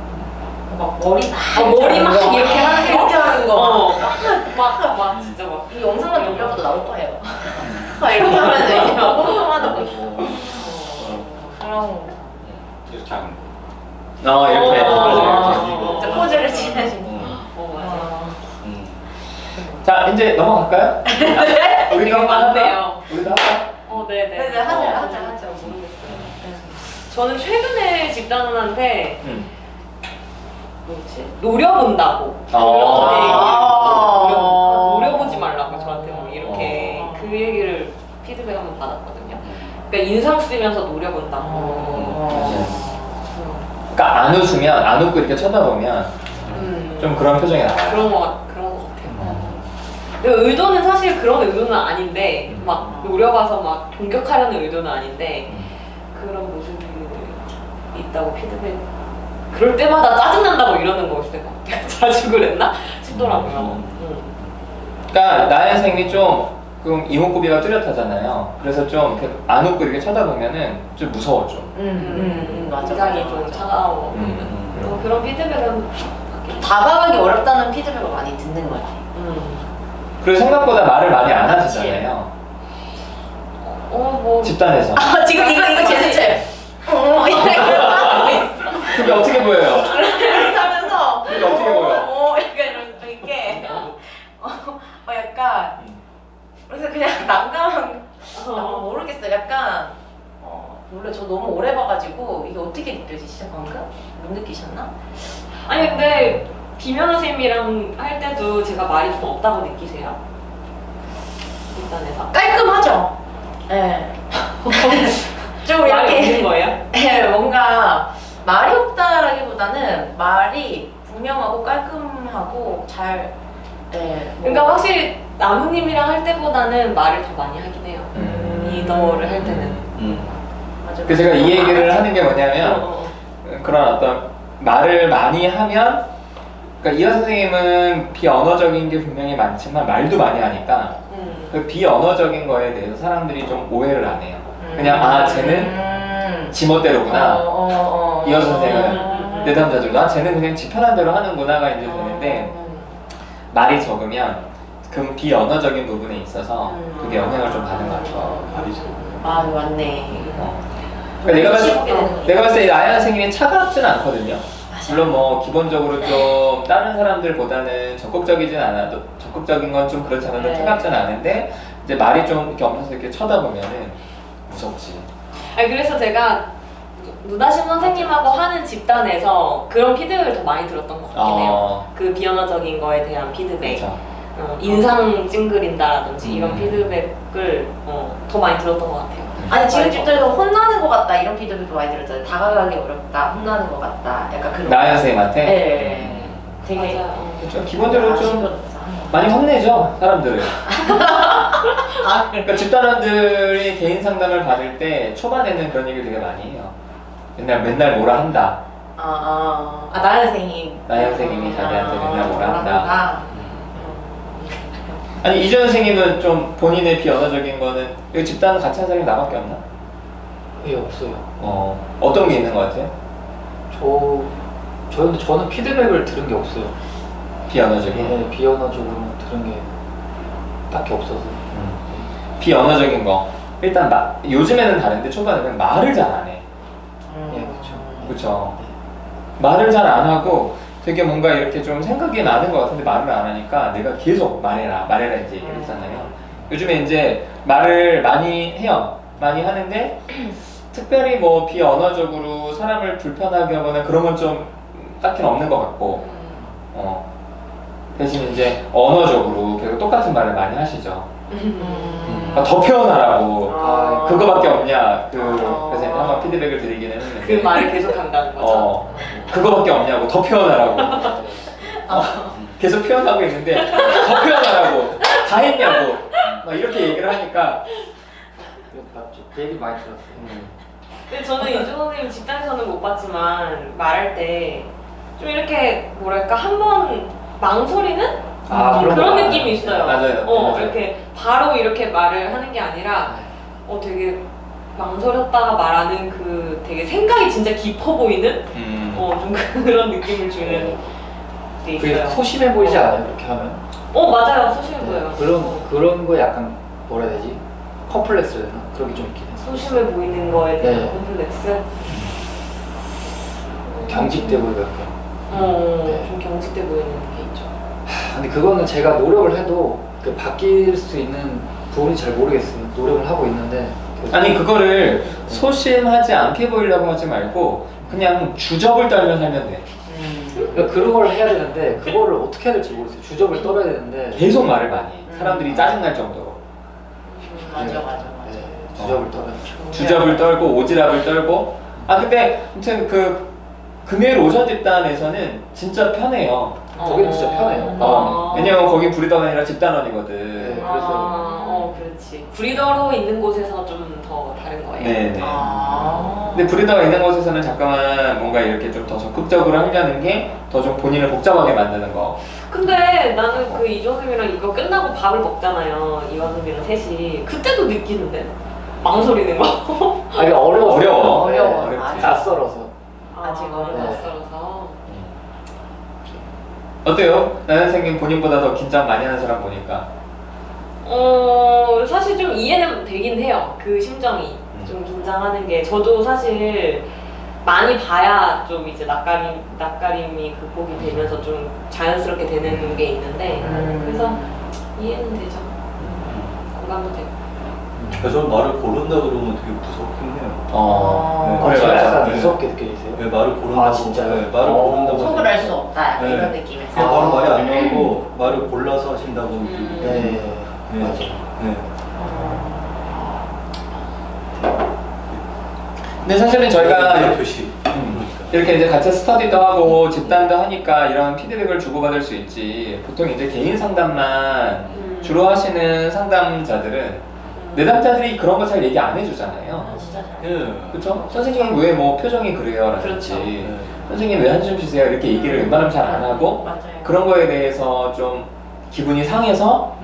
막 머리 막 머리 막 이렇게 하는 거. 이렇게 하는 거. 막 진짜 막. 이 영상만 돌려봐도 나올 거예요. 막 이렇게 하면은 이게 막 뽕뽕하는 거 있어. 그런 거. 이렇게 하는 거. 이렇게 맞아요. 진짜 포즈를 취하시는 맞아. 자 이제 넘어갈까요? 우리가 맞네요. 우리도 할까? 네네. 네, 하죠. 모르겠어요. 저는 최근에 집단원한테 뭐지? 노려본다고. 노려보지 말라고 저한테 뭐 이렇게 그 얘기를 피드백 한번 받았거든요. 그러니까 인상 쓰면서 노려본다고. 그러니까 안 웃으면 안 웃고 이렇게 쳐다보면 좀 그런 표정이 나와요. 그런 것 같아요. 근데 의도는 사실 그런 의도는 아닌데 막 노려봐서 막 공격하려는 의도는 아닌데 그런 모습이 있다고 피드백. 그럴 때마다 짜증난다고 이러는 거 있을 때 내가 자주 그랬나 싶더라고요. 그러니까 나연 선생님이 좀 이목구비가 뚜렷하잖아요. 그래서 좀 안 웃고 이렇게 쳐다보면은 좀 무서워 좀. 맞아. 굉장히 좀 차가워 보이는 그런 피드백은 다가가기 어렵다는 피드백을 많이 듣는 것 같아요. 그리고 생각보다 말을 많이 안 하시잖아요. 뭐 집단에서. 지금 이거 제스처예요. 그게 어떻게 보여요? 하면서 그게 어떻게 보여? 약간 이렇게 약간 그래서 그냥 난감한 모르겠어요. 약간 원래 저 너무 오래 봐가지고 이게 어떻게 느껴지시죠 방금? 못 느끼셨나? 아니 근데 비면허 선생님이랑 할 때도 제가 말이 좀 없다고 느끼세요? 집단에서? 깔끔하죠. 네. 좀 말이 이렇게 없는 거예요? 네, 뭔가 말이 없다라기보다는 말이 분명하고 깔끔하고 잘. 네, 뭐. 그러니까 확실히 나무님이랑 할 때보다는 말을 더 많이 하긴 해요. 리더를 할 때는. 맞아. 그래서 제가 이 얘기를 하는 게 뭐냐면 그런 어떤 말을 많이 하면 그러니까 이화 선생님은 비언어적인 게 분명히 많지만 말도 많이 하니까 그 비언어적인 거에 대해서 사람들이 좀 오해를 안 해요. 그냥 쟤는 지멋대로구나. 이화 선생은 내담자들도 쟤는 그냥 지 편한 대로 하는구나가 이제 되는데 말이 적으면 그 비언어적인 부분에 있어서 그게 영향을 좀 받는 것 같아요. 말이 죠 맞네. 그러니까 내가 봤을 때 나연 선생님이 차갑진 않거든요. 물론 뭐 기본적으로 좀 다른 사람들보다는 적극적이진 않아도 적극적인 건 좀 그렇지 않아도 네. 차갑지는 않은데 이제 말이 좀 이렇게 엄면서 이렇게 쳐다보면은 무섭지. 아니 그래서 제가 누나심 선생님하고 하는 집단에서 그런 피드백을 더 많이 들었던 것 같긴 해요. 그 비언어적인 거에 대한 피드백, 그렇죠. 인상 찡그린다라든지 이런 피드백을 더 많이 들었던 것 같아요. 아니 지금 집들에서 혼나는 것 같다 이런 피드백도 많이 들었잖아요. 다가가기 어렵다, 혼나는 것 같다, 약간 그런. 나연 선생님한테. 네. 되게 맞아요. 그렇죠. 기본적으로 좀 아쉬웠어. 많이 혼내죠 사람들을. 아, 그러니까 집단원들이 개인 상담을 받을 때 초반에는 그런 얘기를 되게 많이 해요. 맨날 뭐라 한다. 나연 선생님. 나연 선생님이 자기한테 맨날 뭐라 한다. 한다. 아니 이전 선생님은 좀 본인의 비언어적인 거는 여기 집단 같이 한 사람이 나밖에 없나? 예, 없어요. 어떤 게 있는 것 같아요? 저는 피드백을 들은 게 없어요. 비언어적인. 네, 비언어적으로 들은 게 딱히 없어서. 비언어적인 거. 일단 요즘에는 다른데 초반에는 말을 잘 안 해. 예, 그렇죠. 그렇죠. 말을 잘 안 하고 되게 뭔가 이렇게 좀 생각이 나는 것 같은데 말을 안 하니까 내가 계속 말해라 이제 얘기를 했잖아요. 요즘에 이제 말을 많이 해요. 많이 하는데 특별히 뭐 비언어적으로 사람을 불편하게 하거나 그런 건 좀 딱히는 없는 것 같고 대신 이제 언어적으로 계속 똑같은 말을 많이 하시죠. 더 표현하라고 그거밖에 없냐 그래서 이제 한번 피드백을 드리기는 했는데 그 말을 계속 한다는 거죠. 그거밖에 없냐고 더 표현하라고 계속 표현하고 있는데 더 표현하라고 다 했냐고 막 이렇게 얘기를 하니까 맞죠. 그 얘기 많이 들었어요. 근데 저는 이준 선생님 직장에서는 못 봤지만 말할 때 좀 이렇게 뭐랄까 한 번 망설이는 좀 그런 그런 거 느낌이 있어요. 맞아요. 맞아요. 이렇게 바로 이렇게 말을 하는 게 아니라 되게 망설였다가 말하는 그 되게 생각이 진짜 깊어 보이는 좀 그런 느낌을 주는 게 그게 있어요. 소심해 보이지 않아요? 그렇게 하면? 맞아요. 소심해 보여요. 그런 거에 약간 뭐라 해야 되지? 컴플렉스 되나? 그런 게 좀 있긴 해요. 소심해 보이는 거에 대한 네. 콤플렉스? 경직돼 보이고 약간. 좀 경직돼 보이는 게 있죠. 근데 그거는 제가 노력을 해도 바뀔 수 있는 부분이 잘 모르겠어요. 노력을 하고 있는데 계속. 아니 그거를 소심하지 않게 보이려고 하지 말고 그냥 주접을 떨며 살면 돼. 그러니까 그런 걸 해야 되는데 그거를 어떻게 해야 될지 모르겠어요. 주접을 떨어야 되는데 계속 말을 많이 해. 사람들이 짜증날 정도로 맞아. 네, 주접을 떨어야 주접을 떨고 오지랖을 떨고 근데 아무튼 그 금요일 오전 집단에서는 진짜 편해요. 거기는 진짜 편해요. 왜냐면 거기 브리더가 아니라 집단원이거든. 네, 그래서 그렇지. 브리더로 있는 곳에서 좀 더 다른 거예요. 네네. 근데 브리더가 있는 곳에서는 잠깐만 뭔가 이렇게 좀 더 적극적으로 하려는 게 더 좀 본인을 복잡하게 만드는 거. 근데 나는 그 이조쌤이랑 이거 끝나고 밥을 먹잖아요. 이완섭이랑 셋이. 그때도 느끼는데 망설이는 거. 아니 어려워서. 어려워. 어렵지. 맞아. 낯설어서. 아직 낯설어서. 어때요? 나연 선생님 본인보다 더 긴장 많이 하는 사람 보니까. 사실 좀 이해는 되긴 해요. 그 심정이. 좀 긴장하는 게. 저도 사실 많이 봐야 좀 이제 낯가림이 극복이 되면서 좀 자연스럽게 되는 게 있는데. 그래서 이해는 되죠. 공감도 되고. 그래서 말을 고른다 그러면 되게 무섭긴 해요. 그래 제가 맞아. 약간 네. 무섭게 느껴지세요? 네, 말을 고른다고. 진짜요? 네, 말을 고른다고. 속을 알 수 없다. 약간 네. 이런 느낌에서. 그냥 바로 말이 안 나오고 말을 골라서 하신다고. 네. 네. 맞아. 네. 근데 사실은 저희가 표시. 이렇게 이제 같이 스터디도 하고 집단도 하니까 이런 피드백을 주고받을 수 있지. 보통 이제 개인 상담만 주로 하시는 상담자들은 내담자들이 그런 거 잘 얘기 안 해주잖아요. 진짜 잘. 네. 그렇죠? 선생님 왜 뭐 표정이 그래요? 라든지 그렇죠. 네. 선생님 왜 한숨 쉬세요? 이렇게 얘기를 웬만하면 잘 안 하고 맞아요. 그런 거에 대해서 좀 기분이 상해서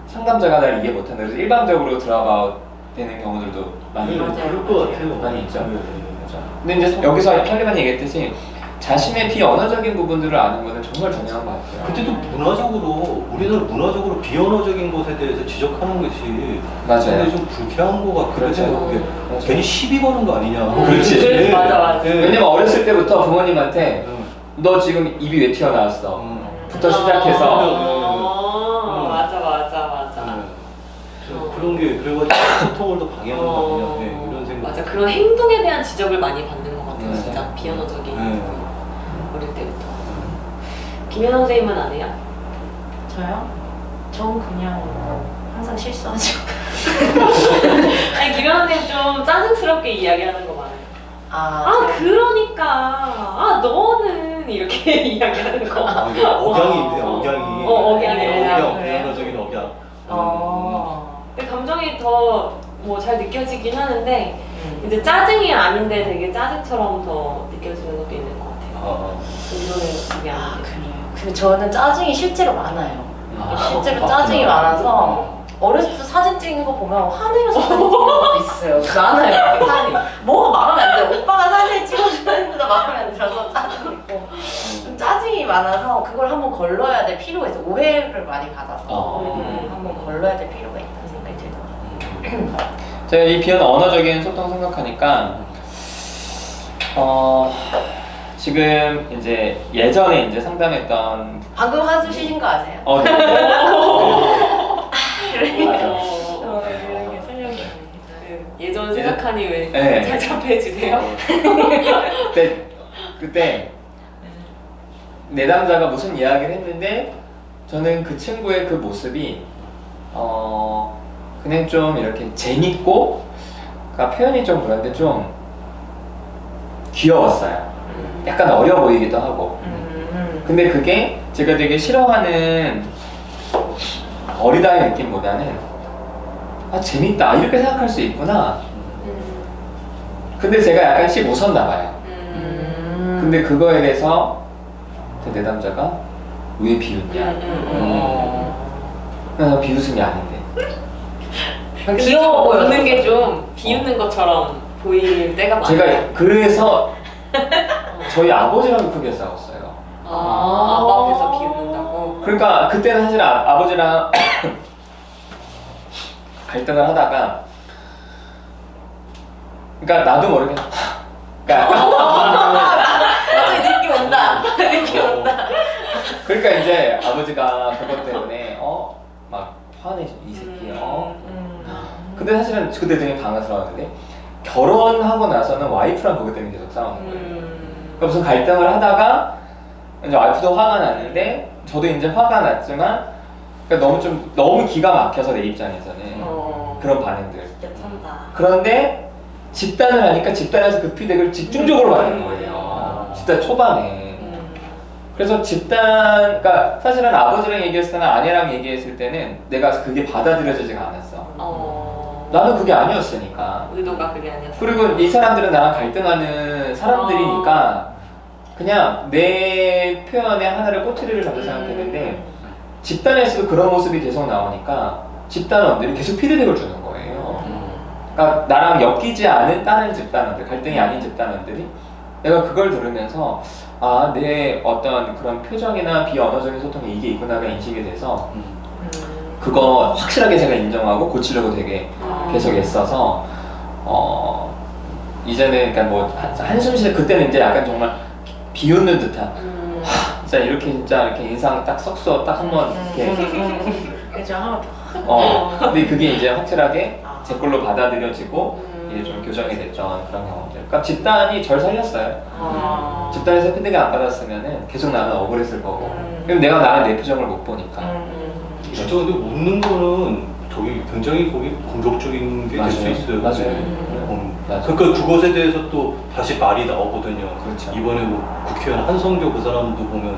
상담자가 날 이해 못한다. 그래서 일방적으로 드랍아웃 되는 경우들도 많이 맞아요. 그럴 것 같아요. 많이 있죠. 네. 그렇죠. 근데 이제 여기서 할리만이 얘기했듯이 자신의 비언어적인 부분들을 아는 거는 정말 중요한 것 같아요. 그때도 문화적으로 우리나라 문화적으로 비언어적인 것에 대해서 지적하는 것이 맞아요. 근데 좀 불쾌한 것 같기도 그렇죠. 해요. 그게 맞아요. 괜히 시비 거는 거 아니냐. 그렇지. 맞아. 네. 왜냐면 어렸을 때부터 부모님한테 너 지금 입이 왜 튀어나왔어? 부터 시작해서 맞아 맞아. 그런 게 그래가지고 소통을 더 방해하는 거 아니냐 네, 이런 생각. 맞아, 그런 행동에 대한 지적을 많이 받는 것 같아요. 네. 진짜 비언어적인 네. 어릴 때부터. 김연아 선생님은 안 해요? 저요? 전 그냥 항상 실수하죠. 아니 김연아 선생님 좀 짜증스럽게 이야기하는 거 많아요. 그러니까 너는 이렇게 이야기하는 거. 이게 억양이 있네요, 억양이. 억양이. 비언어적인 억양. 근데 감정이 더 뭐 잘 느껴지긴 하는데 이제 짜증이 아닌데 되게 짜증처럼 더 느껴지는 것도 있는 것 같아요. 운동을 그게 안 돼. 그래요. 근데 저는 짜증이 실제로 많아요. 실제로 그렇구나. 짜증이 많아서 어렸을 때 사진 찍는 거 보면 화내면서 사진 찍는 것도 있어요. 많아요. 사진. 뭐가 마음에 안 들어. 오빠가 사진 찍어주는데도 마음에 안 들어서 짜증 있고. 좀 짜증이 많아서 그걸 한번 걸러야 될 필요가 있어요. 오해를 많이 받아서 한번 걸러야 될 필요가 있다는 생각이 들더라고요. 제가 이 비언 언어적인 소통 생각하니까 지금 이제 예전에 이제 상담했던 방금 한숨 쉬신 거 아세요? 예전 생각하니 왜 네. 잘 잡해 주세요? 그때 내담자가 무슨 이야기를 했는데 저는 그 친구의 그 모습이 그냥 좀 이렇게 재밌고, 그러니까 표현이 좀 그런데 좀 귀여웠어요. 약간 어려 보이기도 하고. 근데 그게 제가 되게 싫어하는 어리다의 느낌보다는 재밌다 이렇게 생각할 수 있구나. 근데 제가 약간씩 웃었나 봐요. 근데 그거에 대해서 그 내담자가 왜 비웃냐? 나 비웃은 게 아닌데. 귀여워 보이는 게 좀 비웃는 것처럼 보일 때가 많아요. 제가 그래서 저희 아버지랑 크게 싸웠어요. 아빠 앞에서 비웃는다고? 그러니까 그때는 사실 아버지랑 갈등을 하다가, 그러니까 나도 모르게 갑자기 느낌 온다. 느낌 온다. 그러니까 이제 아버지가 그것 때문에 막 화내죠, 이 새끼. 근데 사실은 그때 되게 당황스러웠는데 결혼하고 나서는 와이프랑 그것 때문에 계속 싸우는 거예요. 그러니까 무슨 갈등을 하다가 이제 와이프도 화가 났는데 저도 이제 화가 났지만, 그러니까 너무 기가 막혀서 내 입장에서는 그런 반응들. 그런데 집단을 하니까 집단에서 그 피드백을 집중적으로 받는 거예요. 진짜 초반에. 그래서 그러니까 사실은 아버지랑 얘기했을 때나 아내랑 얘기했을 때는 내가 그게 받아들여지지가 않았어. 나는 그게 아니었으니까. 의도가 그게 아니었어. 그리고 이 사람들은 나랑 갈등하는 사람들이니까 그냥 내 표현에 하나를 꼬투리를 잡고 생각했는데, 집단에서도 그런 모습이 계속 나오니까 집단원들이 계속 피드백을 주는 거예요. 그러니까 나랑 엮이지 않은 다른 집단원들, 갈등이 아닌 집단원들이 내가 그걸 들으면서 내 어떤 그런 표정이나 비언어적인 소통에 이게 있구나가 인식이 돼서 그거 확실하게 제가 인정하고 고치려고 되게 계속 애써서 이제는 그러니까 뭐 한숨 쉬는, 그때는 이제 약간 정말 비웃는 듯한 진짜 이렇게 인상 딱 썩소 딱 한번 이렇게 그죠? 한번 근데 그게 이제 확실하게 제 걸로 받아들여지고 이게 좀 교정이 됐던 그런 경험들. 그러니까 집단이 절 살렸어요. 집단에서 피드백 안 받았으면은 계속 나는 억울했을 거고. 그럼 내가 나의 내 표정을 못 보니까. 진짜 근데 웃는 거는 저기 굉장히 거기 공격적인 게 될 수 있어요. 맞아요. 그러니까 그것에 대해서 또 다시 말이 나오거든요. 그렇죠. 이번에 뭐 국회의원 한성교 그 사람도 보면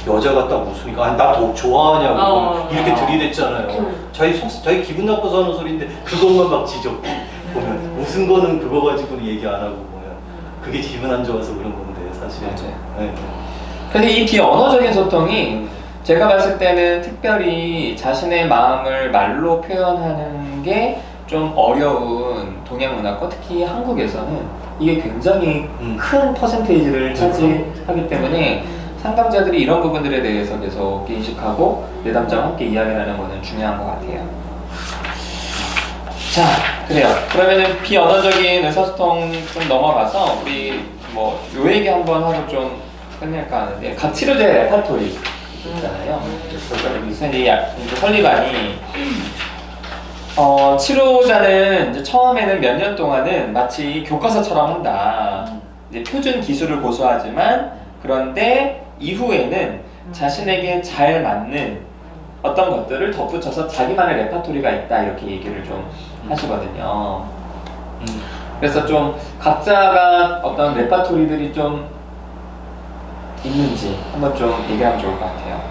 여자가 딱 웃으니까 나 더 좋아하냐고 이렇게 들이댔잖아요. 자기 기분 나빠서 하는 소리인데 그것만 막 지적. 보면 웃은 거는 그거 가지고는 얘기 안 하고 보면 그게 기분 안 좋아서 그런 건데 사실. 맞아요. 네. 근데 이 비언어적인 소통이 제가 봤을 때는 특별히 자신의 마음을 말로 표현하는 게 좀 어려운 동양 문화권, 특히 한국에서는 이게 굉장히 큰 퍼센테이지를 차지하기 때문에 상담자들이 이런 부분들에 대해서 계속 인식하고 내담자와 함께 이야기하는 것은 중요한 것 같아요. 자, 그래요. 그러면은 비언어적인 의사소통 좀 넘어가서 우리 뭐 요 얘기 한번 하고 좀 설명할까 하는데 각 치료제의 레파토리 있잖아요. 그래서 무슨 이제 설리반이 치료자는 이제 처음에는 몇 년 동안은 마치 교과서처럼 한다. 이제 표준 기술을 고수하지만 그런데 이후에는 자신에게 잘 맞는 어떤 것들을 덧붙여서 자기만의 레파토리가 있다 이렇게 얘기를 좀 하시거든요. 그래서 좀 각자가 어떤 레파토리들이 좀 있는지 한번 좀 얘기하면 좋을 것 같아요.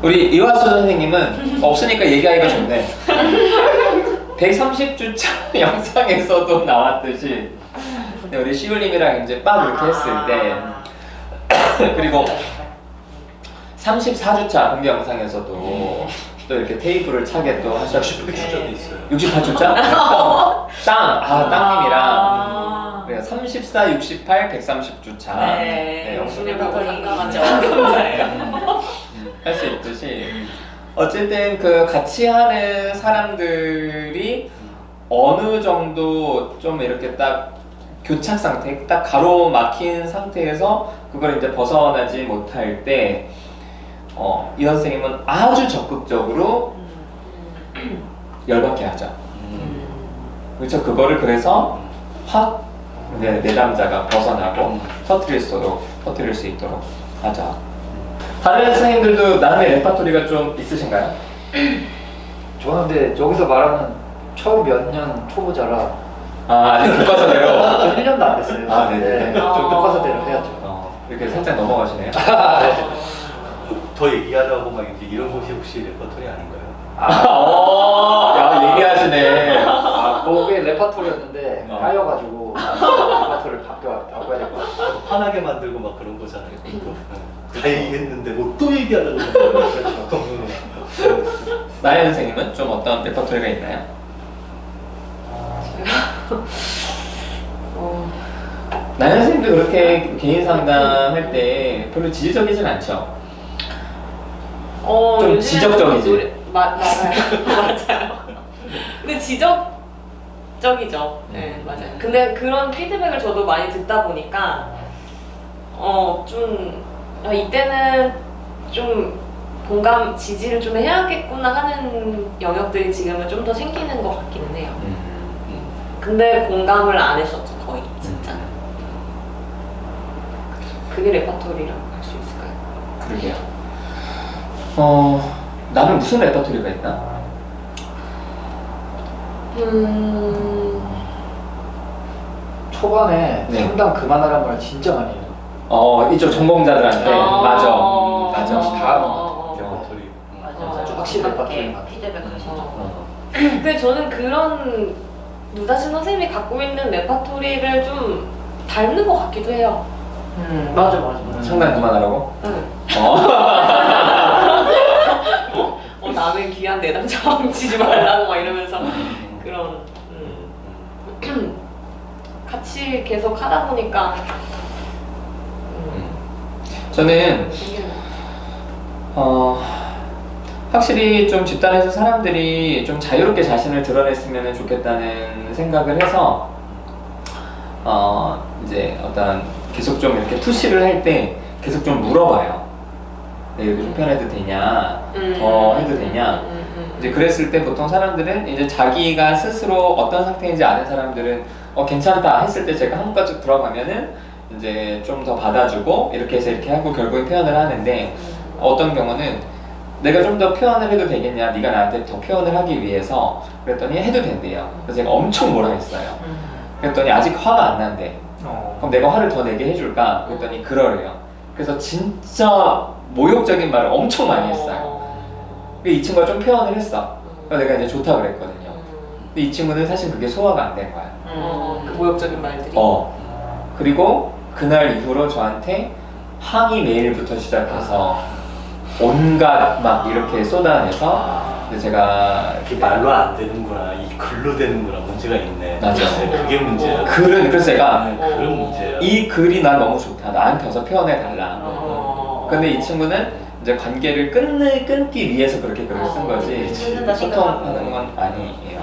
우리 이화수 선생님은 없으니까 얘기하기가 좋네. 130주차 영상에서도 나왔듯이 우리 시울님이랑 이제 빡 이렇게 했을 때 그리고 34주차 공개 영상에서도 또 이렇게 테이블을 차게 또 하셨고 68주차도 있어요. 68주차? 땅님이랑 그래요. 34, 68, 130주차 네, 영상을 레파토리가 맞죠. 할 수 있듯이 어쨌든 그 같이 하는 사람들이 어느 정도 좀 이렇게 딱 교착 상태, 딱 가로막힌 상태에서 그걸 이제 벗어나지 못할 때 이 선생님은 아주 적극적으로 열받게 하죠. 그렇죠. 그거를 그래서 확 내담자가 벗어나고 터뜨릴 수 있도록 하죠. 다른 선생님들도 나름의 레파토리가 좀 있으신가요? 저는 근데 여기서 말하는 처음 몇 년 초보자라 아직 교과서대로 1년도 안 됐어요. 아, 네네. 좀 교과서대로 해야죠. 이렇게 살짝 넘어가시네요. 더 얘기하려고 막 이제 이런 곳이 혹시 레퍼토리 아닌가요? 야 얘기하시네. 그게 레파토리였는데 까여가지고 레파토리를 바꿔야 될 것 같아요. 화나게 만들고 막 그런 거잖아요. 다 얘기했는데 뭐 또 얘기하려고 그러죠. 나연 선생님은 좀 어떤 레퍼토리가 있나요? 나연 선생님도 그렇게 개인 상담할 때 별로 지지적이진 않죠? 좀 요즘에는 지적적이지? 맞아요. 맞아요. 근데 지적적이죠. 네, 맞아요. 근데 그런 피드백을 저도 많이 듣다 보니까 이때는 좀 공감, 지지를 좀 해야겠구나 하는 영역들이 지금은 좀 더 생기는 것 같기는 해요. 근데 공감을 안 했었죠, 거의 진짜. 그게 레파토리라고 할 수 있을까요? 그러게요. 나는 무슨 레퍼토리가 있나? 초반에 네. 상담 그만하란 말 진짜 많이 해요. 이쪽 전공자들한테 맞아. 레퍼토리. 맞아. 확실히 레파토리 같아요. 피드백을 하시죠. 근데 저는 그런 누다신 선생님이 갖고 있는 레파토리를 좀 닮는 것 같기도 해요. 맞아. 상담 그만하라고? 응. 어. 남의 귀한 내담자 망치지 말라고 막 이러면서 그런 같이 계속 하다 보니까 저는 생기는 것 확실히 좀 집단에서 사람들이 좀 자유롭게 자신을 드러냈으면 좋겠다는 생각을 해서 이제 어떤 계속 좀 이렇게 푸시를 할 때 계속 좀 물어봐요. 이렇게 좀 표현해도 되냐, 더 해도 되냐. 이제 그랬을 때 보통 사람들은 이제 자기가 스스로 어떤 상태인지 아는 사람들은 괜찮다 했을 때 제가 한 번까지 들어가면은 이제 좀 더 받아주고 이렇게 해서 이렇게 하고 결국엔 표현을 하는데 어떤 경우는 내가 좀 더 표현을 해도 되겠냐, 네가 나한테 더 표현을 하기 위해서 그랬더니 해도 된대요. 그래서 제가 엄청 뭐라 했어요. 그랬더니 아직 화가 안 난대. 그럼 내가 화를 더 내게 해줄까? 그랬더니 그러래요. 그래서 진짜 모욕적인 말을 엄청 많이 했어요. 이 친구가 좀 표현을 했어. 그래서 내가 이제 좋다 그랬거든요. 근데 이 친구는 사실 그게 소화가 안 된 거야. 그 모욕적인 말들이. 그리고 그날 이후로 저한테 항의 메일부터 시작해서 온갖 막 이렇게 쏟아내서 근데 제가 이게 말로 안 되는구나, 이 글로 되는구나, 문제가 있네. 맞아. 그게 문제야. 글은 그래서 제가 그런 문제야. 이 글이 난 너무 좋다. 나한테 어서 표현해 달라. 근데 이 친구는 이제 관계를 끊기 위해서 그렇게 글을 쓴 거지 끊는다 소통하는 건 아니에요.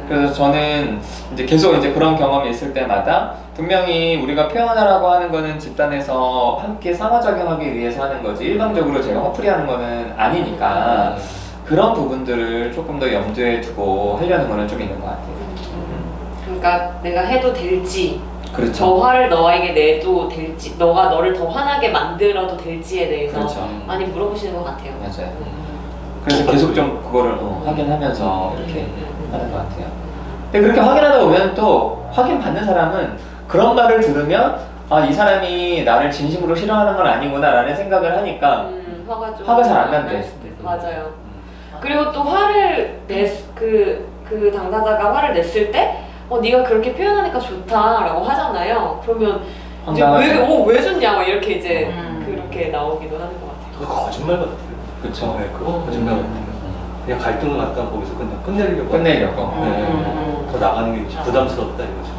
그래서 저는 이제 계속 이제 그런 경험이 있을 때마다 분명히 우리가 표현하라고 하는 거는 집단에서 함께 상호작용하기 위해서 하는 거지 일방적으로 제가 화풀이하는 거는 아니니까 그런 부분들을 조금 더 염두에 두고 하려는 거는 좀 있는 것 같아요. 그러니까 내가 해도 될지, 그렇죠. 저 화를 너에게 내도 될지, 너가 너를 더 화나게 만들어도 될지에 대해서 그렇죠. 많이 물어보시는 것 같아요. 맞아요. 그래서 계속 좀 그거를 확인하면서 이렇게 하는 것 같아요. 근데 그렇게 확인하다 보면 또 확인 받는 사람은 그런 말을 들으면 아, 이 사람이 나를 진심으로 싫어하는 건 아니구나 라는 생각을 하니까 화가 잘 안 난대. 맞아요. 그리고 또 화를 그 당사자가 화를 냈을 때 네가 그렇게 표현하니까 좋다라고 하잖아요. 그러면 이제 왜 좋냐 막 이렇게 이제 그렇게 나오기도 하는 것 같아요. 그거 거짓말 같아요. 그쵸. 네, 그거 거짓말 같아요. 그냥 갈등을 갖다 거기서 그냥 끝내려고. 더 나가는 게 부담스럽다 이거죠.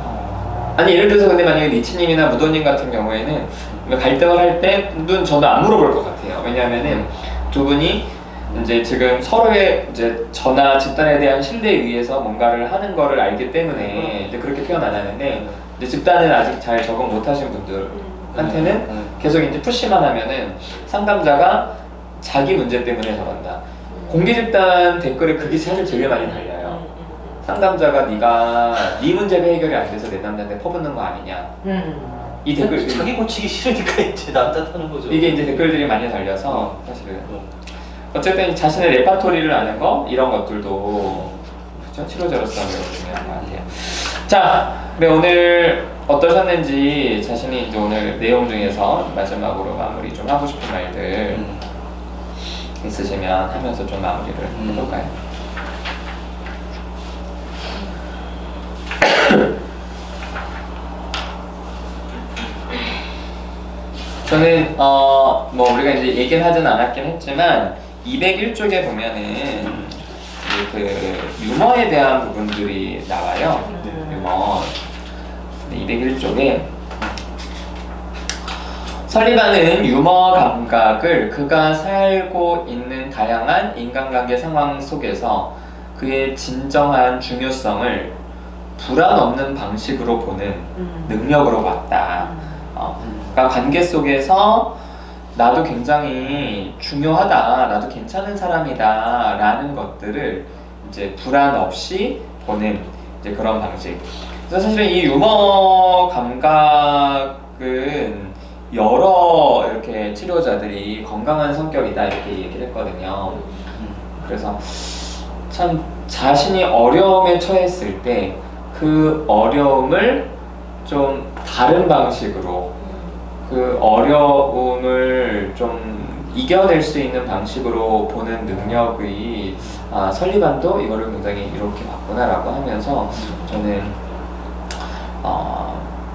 아니 예를 들어서 근데 만약에 니치님이나 무도님 같은 경우에는 갈등을 할 때는 저도 안 물어볼 것 같아요. 왜냐하면은 두 분이 이제 지금 서로의 이제 저나 집단에 대한 신뢰에 의해서 뭔가를 하는 거를 알기 때문에 이제 그렇게 표현 안 하는데 이제 집단은 아직 잘 적응 못 하신 분들한테는 계속 이제 푸시만 하면은 상담자가 자기 문제 때문에 저런다. 공개 집단 댓글에 그게 사실 제일 많이 달려요. 상담자가 네가 네 문제가 해결이 안 돼서 내 남자한테 퍼붓는 거 아니냐. 이 댓글 자기 고치기 싫으니까 이제 남자 타는 거죠. 이게 이제 댓글들이 많이 달려서 사실은 어쨌든 자신의 레파토리를 아는 거 이런 것들도 그렇죠? 치료자로서 매우 중요한 것 같아요. 자, 그래 오늘 어떠셨는지 자신이 이제 오늘 내용 중에서 마지막으로 마무리 좀 하고 싶은 말들 있으시면 하면서 좀 마무리를 해볼까요? 저는 뭐 우리가 이제 얘기는 하진 않았긴 했지만 201쪽에 보면은 그 유머에 대한 부분들이 나와요. 유머. 201쪽에 설리반은 유머 감각을 그가 살고 있는 다양한 인간관계 상황 속에서 그의 진정한 중요성을 불안 없는 방식으로 보는 능력으로 봤다. 그러니까 관계 속에서 나도 굉장히 중요하다, 나도 괜찮은 사람이다 라는 것들을 이제 불안 없이 보는 이제 그런 방식. 그래서 사실은 이 유머 감각은 여러 이렇게 치료자들이 건강한 성격이다 이렇게 얘기를 했거든요. 그래서 참 자신이 어려움에 처했을 때 그 어려움을 좀 다른 방식으로 그 어려움을 좀 이겨낼 수 있는 방식으로 보는 능력이 설리반도 이거를 굉장히 이렇게 봤구나라고 하면서 저는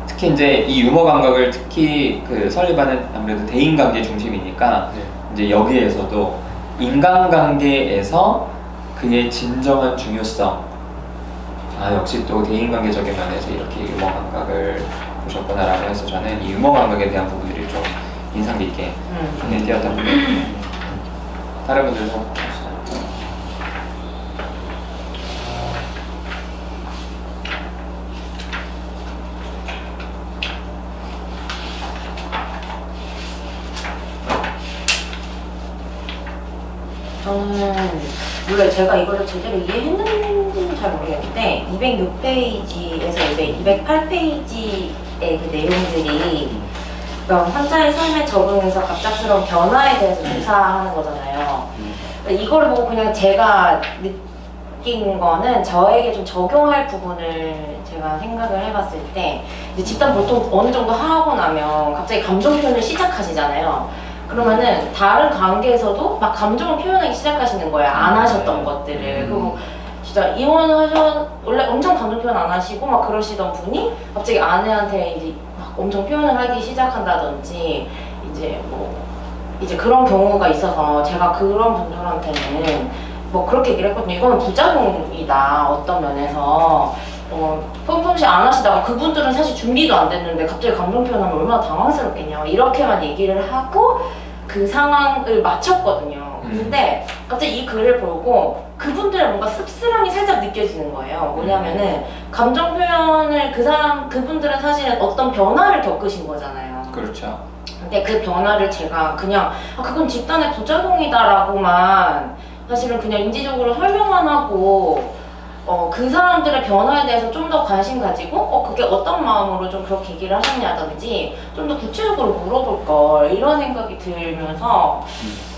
특히 이제 이 유머 감각을 특히 그 설리반은 아무래도 대인관계 중심이니까 이제 여기에서도 인간관계에서 그의 진정한 중요성 역시 또 대인관계적인 면에서 이렇게 유머 감각을 보셨구나라고 해서 저는 이 유머 감각에 대한 부분들이 좀 인상 깊게 눈에 띄었던 부분이에요. 다른 분들도 저는 물론 제가 이거를 제대로 이해했는지는 잘 모르겠는데 206페이지에서 이제 208페이지의 그 내용들이 그러니까 환자의 삶에 적응해서 갑작스러운 변화에 대해서 조사하는 거잖아요. 그러니까 이거를 보고 그냥 제가 느낀 거는 저에게 좀 적용할 부분을 제가 생각을 해봤을 때 이제 집단 보통 어느 정도 하고 나면 갑자기 감정 표현을 시작하시잖아요. 그러면은 다른 관계에서도 막 감정을 표현하기 시작하시는 거예요. 안 하셨던 것들을. 그리고 진짜 원래 엄청 감정 표현 안 하시고 막 그러시던 분이 갑자기 아내한테 이제 막 엄청 표현을 하기 시작한다든지 이제 그런 경우가 있어서 제가 그런 분들한테는 뭐 그렇게 얘기를 했거든요. 이거는 부작용이다. 어떤 면에서. 평소시 안 하시다가 그분들은 사실 준비도 안 됐는데 갑자기 감정 표현하면 얼마나 당황스럽겠냐 이렇게만 얘기를 하고 그 상황을 마쳤거든요. 근데 갑자기 이 글을 보고 그분들의 뭔가 씁쓸함이 살짝 느껴지는 거예요. 뭐냐면은 감정 표현을 그분들은 사실은 어떤 변화를 겪으신 거잖아요. 그렇죠. 근데 그 변화를 제가 그냥 그건 집단의 부작용이다라고만 사실은 그냥 인지적으로 설명만 하고 그 사람들의 변화에 대해서 좀 더 관심 가지고 그게 어떤 마음으로 좀 그렇게 얘기를 하셨냐든지 좀 더 구체적으로 물어볼 걸 이런 생각이 들면서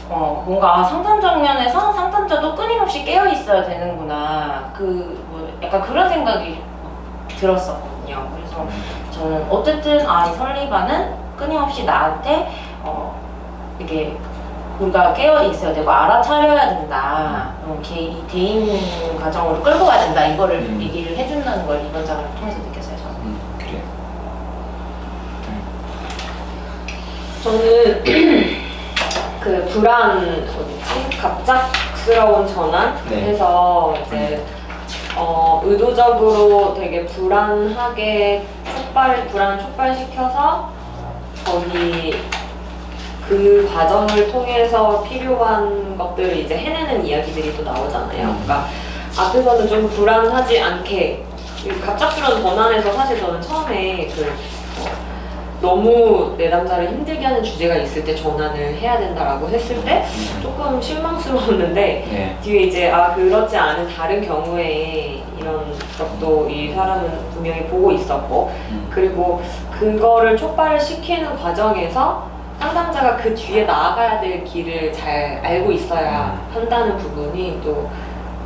뭔가 상담 장면에서 상담자도 끊임없이 깨어 있어야 되는구나 뭐 약간 그런 생각이 들었었거든요. 그래서 저는 어쨌든 이 설리반은 끊임없이 나한테 이게 우리가 깨어 있어야 되고 알아차려야 된다. 개인 과정으로 끌고 가야 된다. 이거를 얘기를 해준다는 걸 이번 장을 통해서 느꼈어요. 저는. 그래요. 저는 그 갑작스러운 전환 네. 해서 이제 의도적으로 되게 불안하게 불안을 촉발시켜서 거기 그 과정을 통해서 필요한 것들을 이제 해내는 이야기들이 또 나오잖아요. 그러니까 앞에서는 좀 불안하지 않게 갑작스러운 전환에서 사실 저는 처음에 너무 내담자를 힘들게 하는 주제가 있을 때 전환을 해야 된다라고 했을 때 조금 실망스러웠는데 네. 뒤에 이제 그렇지 않은 다른 경우에 이런 것도 이 사람은 분명히 보고 있었고 그리고 그거를 촉발을 시키는 과정에서 상담자가 그 뒤에 나아가야 될 길을 잘 알고 있어야 한다는 부분이 또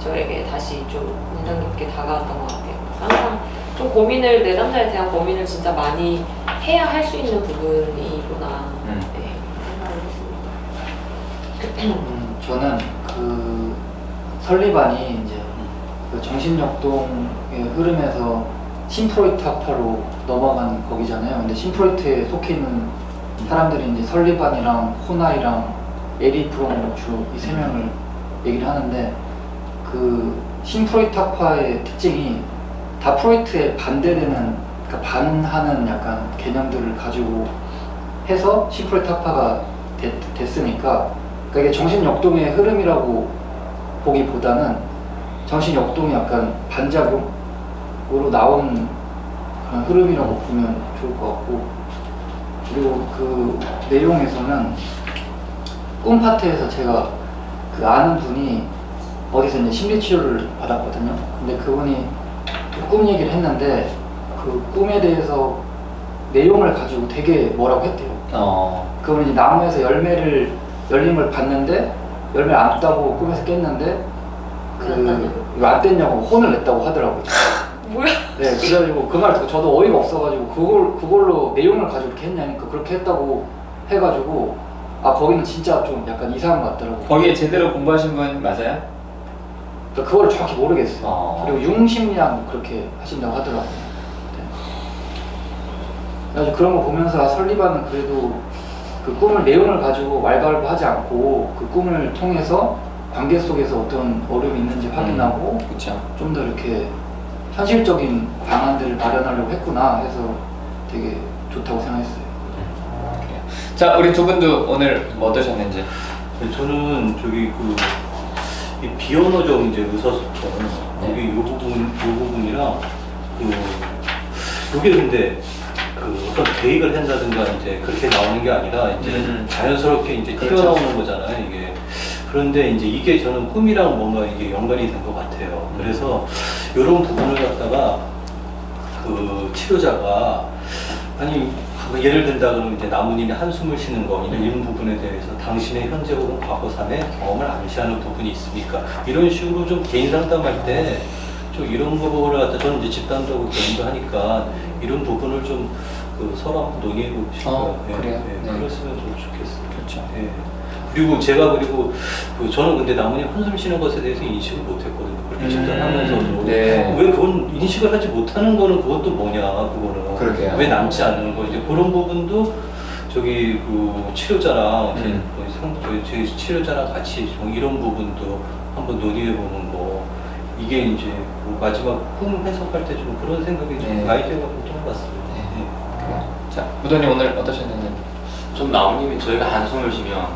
저에게 다시 좀 인상 깊게 다가왔던 것 같아요. 항상 좀 내담자에 대한 고민을 진짜 많이 해야 할 수 있는 부분이구나. 네, 생각을 했습니다. 저는 그 설리반이 이제 그 정신역동의 흐름에서 신프로이트 학파로 넘어간 거기잖아요. 근데 신프로이트에 속해 있는 사람들이 이제 설리반이랑 호나이랑 에리 프롬으로 주로 이 세 명을 얘기를 하는데 그 신프로이트 학파의 특징이 다 프로이트에 반대되는 그러니까 반하는 약간 개념들을 가지고 해서 신프로이트 학파가 됐으니까 그러니까 이게 정신역동의 흐름이라고 보기보다는 정신역동이 약간 반작용으로 나온 그런 흐름이라고 보면 좋을 것 같고 그리고 그 내용에서는 꿈 파트에서 제가 그 아는 분이 어디서 이제 심리치료를 받았거든요. 근데 그분이 꿈 얘기를 했는데 그 꿈에 대해서 내용을 가지고 되게 뭐라고 했대요. 그분이 이제 나무에서 열림을 봤는데 열매를 안 따고 꿈에서 깼는데 이거 안 뗐냐고 혼을 냈다고 하더라고요. 뭐야? 네, 그래가지고 그 말 듣고 저도 어이가 없어가지고 그걸로 내용을 가지고 이렇게 했냐니까 그렇게 했다고 해가지고 거기는 진짜 좀 약간 이상한 것 같더라고요. 거기에 제대로 공부하신 분 맞아요? 그거를 정확히 모르겠어요. 그리고 융심리학 그렇게 하신다고 하더라고요. 네. 그래서 그런 거 보면서 설리반은 그래도 그 꿈을 내용을 가지고 왈가왈부하지 않고 그 꿈을 통해서 관계 속에서 어떤 어려움이 있는지 확인하고 좀 더 이렇게 현실적인 방안들을 마련하려고 했구나 해서 되게 좋다고 생각했어요. 자, 우리 두 분도 오늘 뭐 어떠셨는지? 저는 저기 이 비언어적 이제 의사소통 여기 요 부분이랑 요게 근데 어떤 계획을 한다든가 이제 그렇게 나오는 게 아니라 이제 자연스럽게 이제 튀어나오는 거잖아요 이게. 그런데 이제 이게 저는 꿈이랑 뭔가 이게 연관이 된 것 같아요. 그래서 이런 부분을 갖다가 그 치료자가 예를 든다 그러면 이제 나무님이 한숨을 쉬는 거 이런 부분에 대해서 당신의 현재 혹은 과거 삶의 경험을 암시하는 부분이 있습니까? 이런 식으로 좀 개인 상담할 때 좀 이런 부분을 갖다 저는 이제 집단도 하고 개인도 하니까 이런 부분을 좀 서로 한번 논의해보고 싶어요. 그래요? 네. 그랬으면 좀 좋겠어요. 좋죠. 예. 그리고 제가 저는 근데 나무님 한숨 쉬는 것에 대해서 인식을 못했거든요. 그렇게 집단하면서도 네. 왜 그건 인식을 하지 못하는 거는 그것도 뭐냐 그거는 그러게요. 왜 남지 않는 거 이제 그런 부분도 저기 치료자랑 저희 치료자랑 같이 좀 이런 부분도 한번 논의해 보는 거 이게 이제 마지막 꿈 해석할 때 좀 그런 생각이 좀 아이디어가 좀 떠올랐어요. 자, 무도님 오늘 어떠셨는지? 좀 나무님이 저희가 한숨을 쉬면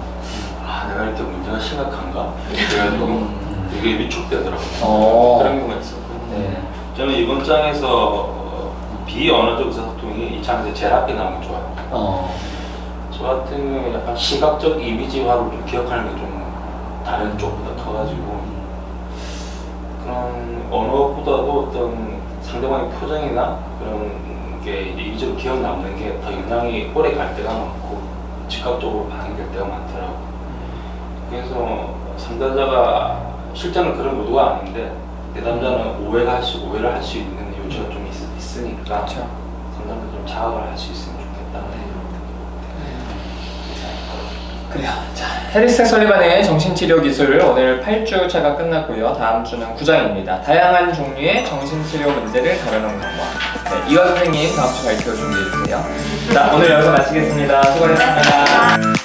내가 이렇게 문제가 심각한가? 그래가지고 되게 위축되더라고요. 그런 경우가 있었고. 네. 저는 이번 장에서 비언어적 의사소통이 이 장에서 제일 앞에 나오는 게 좋아요. 저 같은 경우에 약간 시각적 이미지화를 좀 기억하는 게 좀 다른 쪽보다 커가지고 그런 언어보다도 어떤 상대방의 표정이나 그런 게 이미지로 기억 남는 게 더 영향이 오래 갈 때가 많고 즉각적으로 반응될 때가 많더라고요. 그래서 상담자가 실제는 그런 의도가 아닌데 내담자는 오해를 할 수 있는 요지가 좀 있으니까 그렇죠. 상담자 좀 자학을 할 수 있으면 좋겠다. 그래요. 자, 해리스 설리반의 정신치료 기술 오늘 8주차가 끝났고요. 다음 주는 9장입니다. 다양한 종류의 정신치료 문제를 다루는 방법. 네, 이화 선생님 다음 주 발표 준비해 주세요. 자, 오늘 여기서 마치겠습니다. 수고하셨습니다.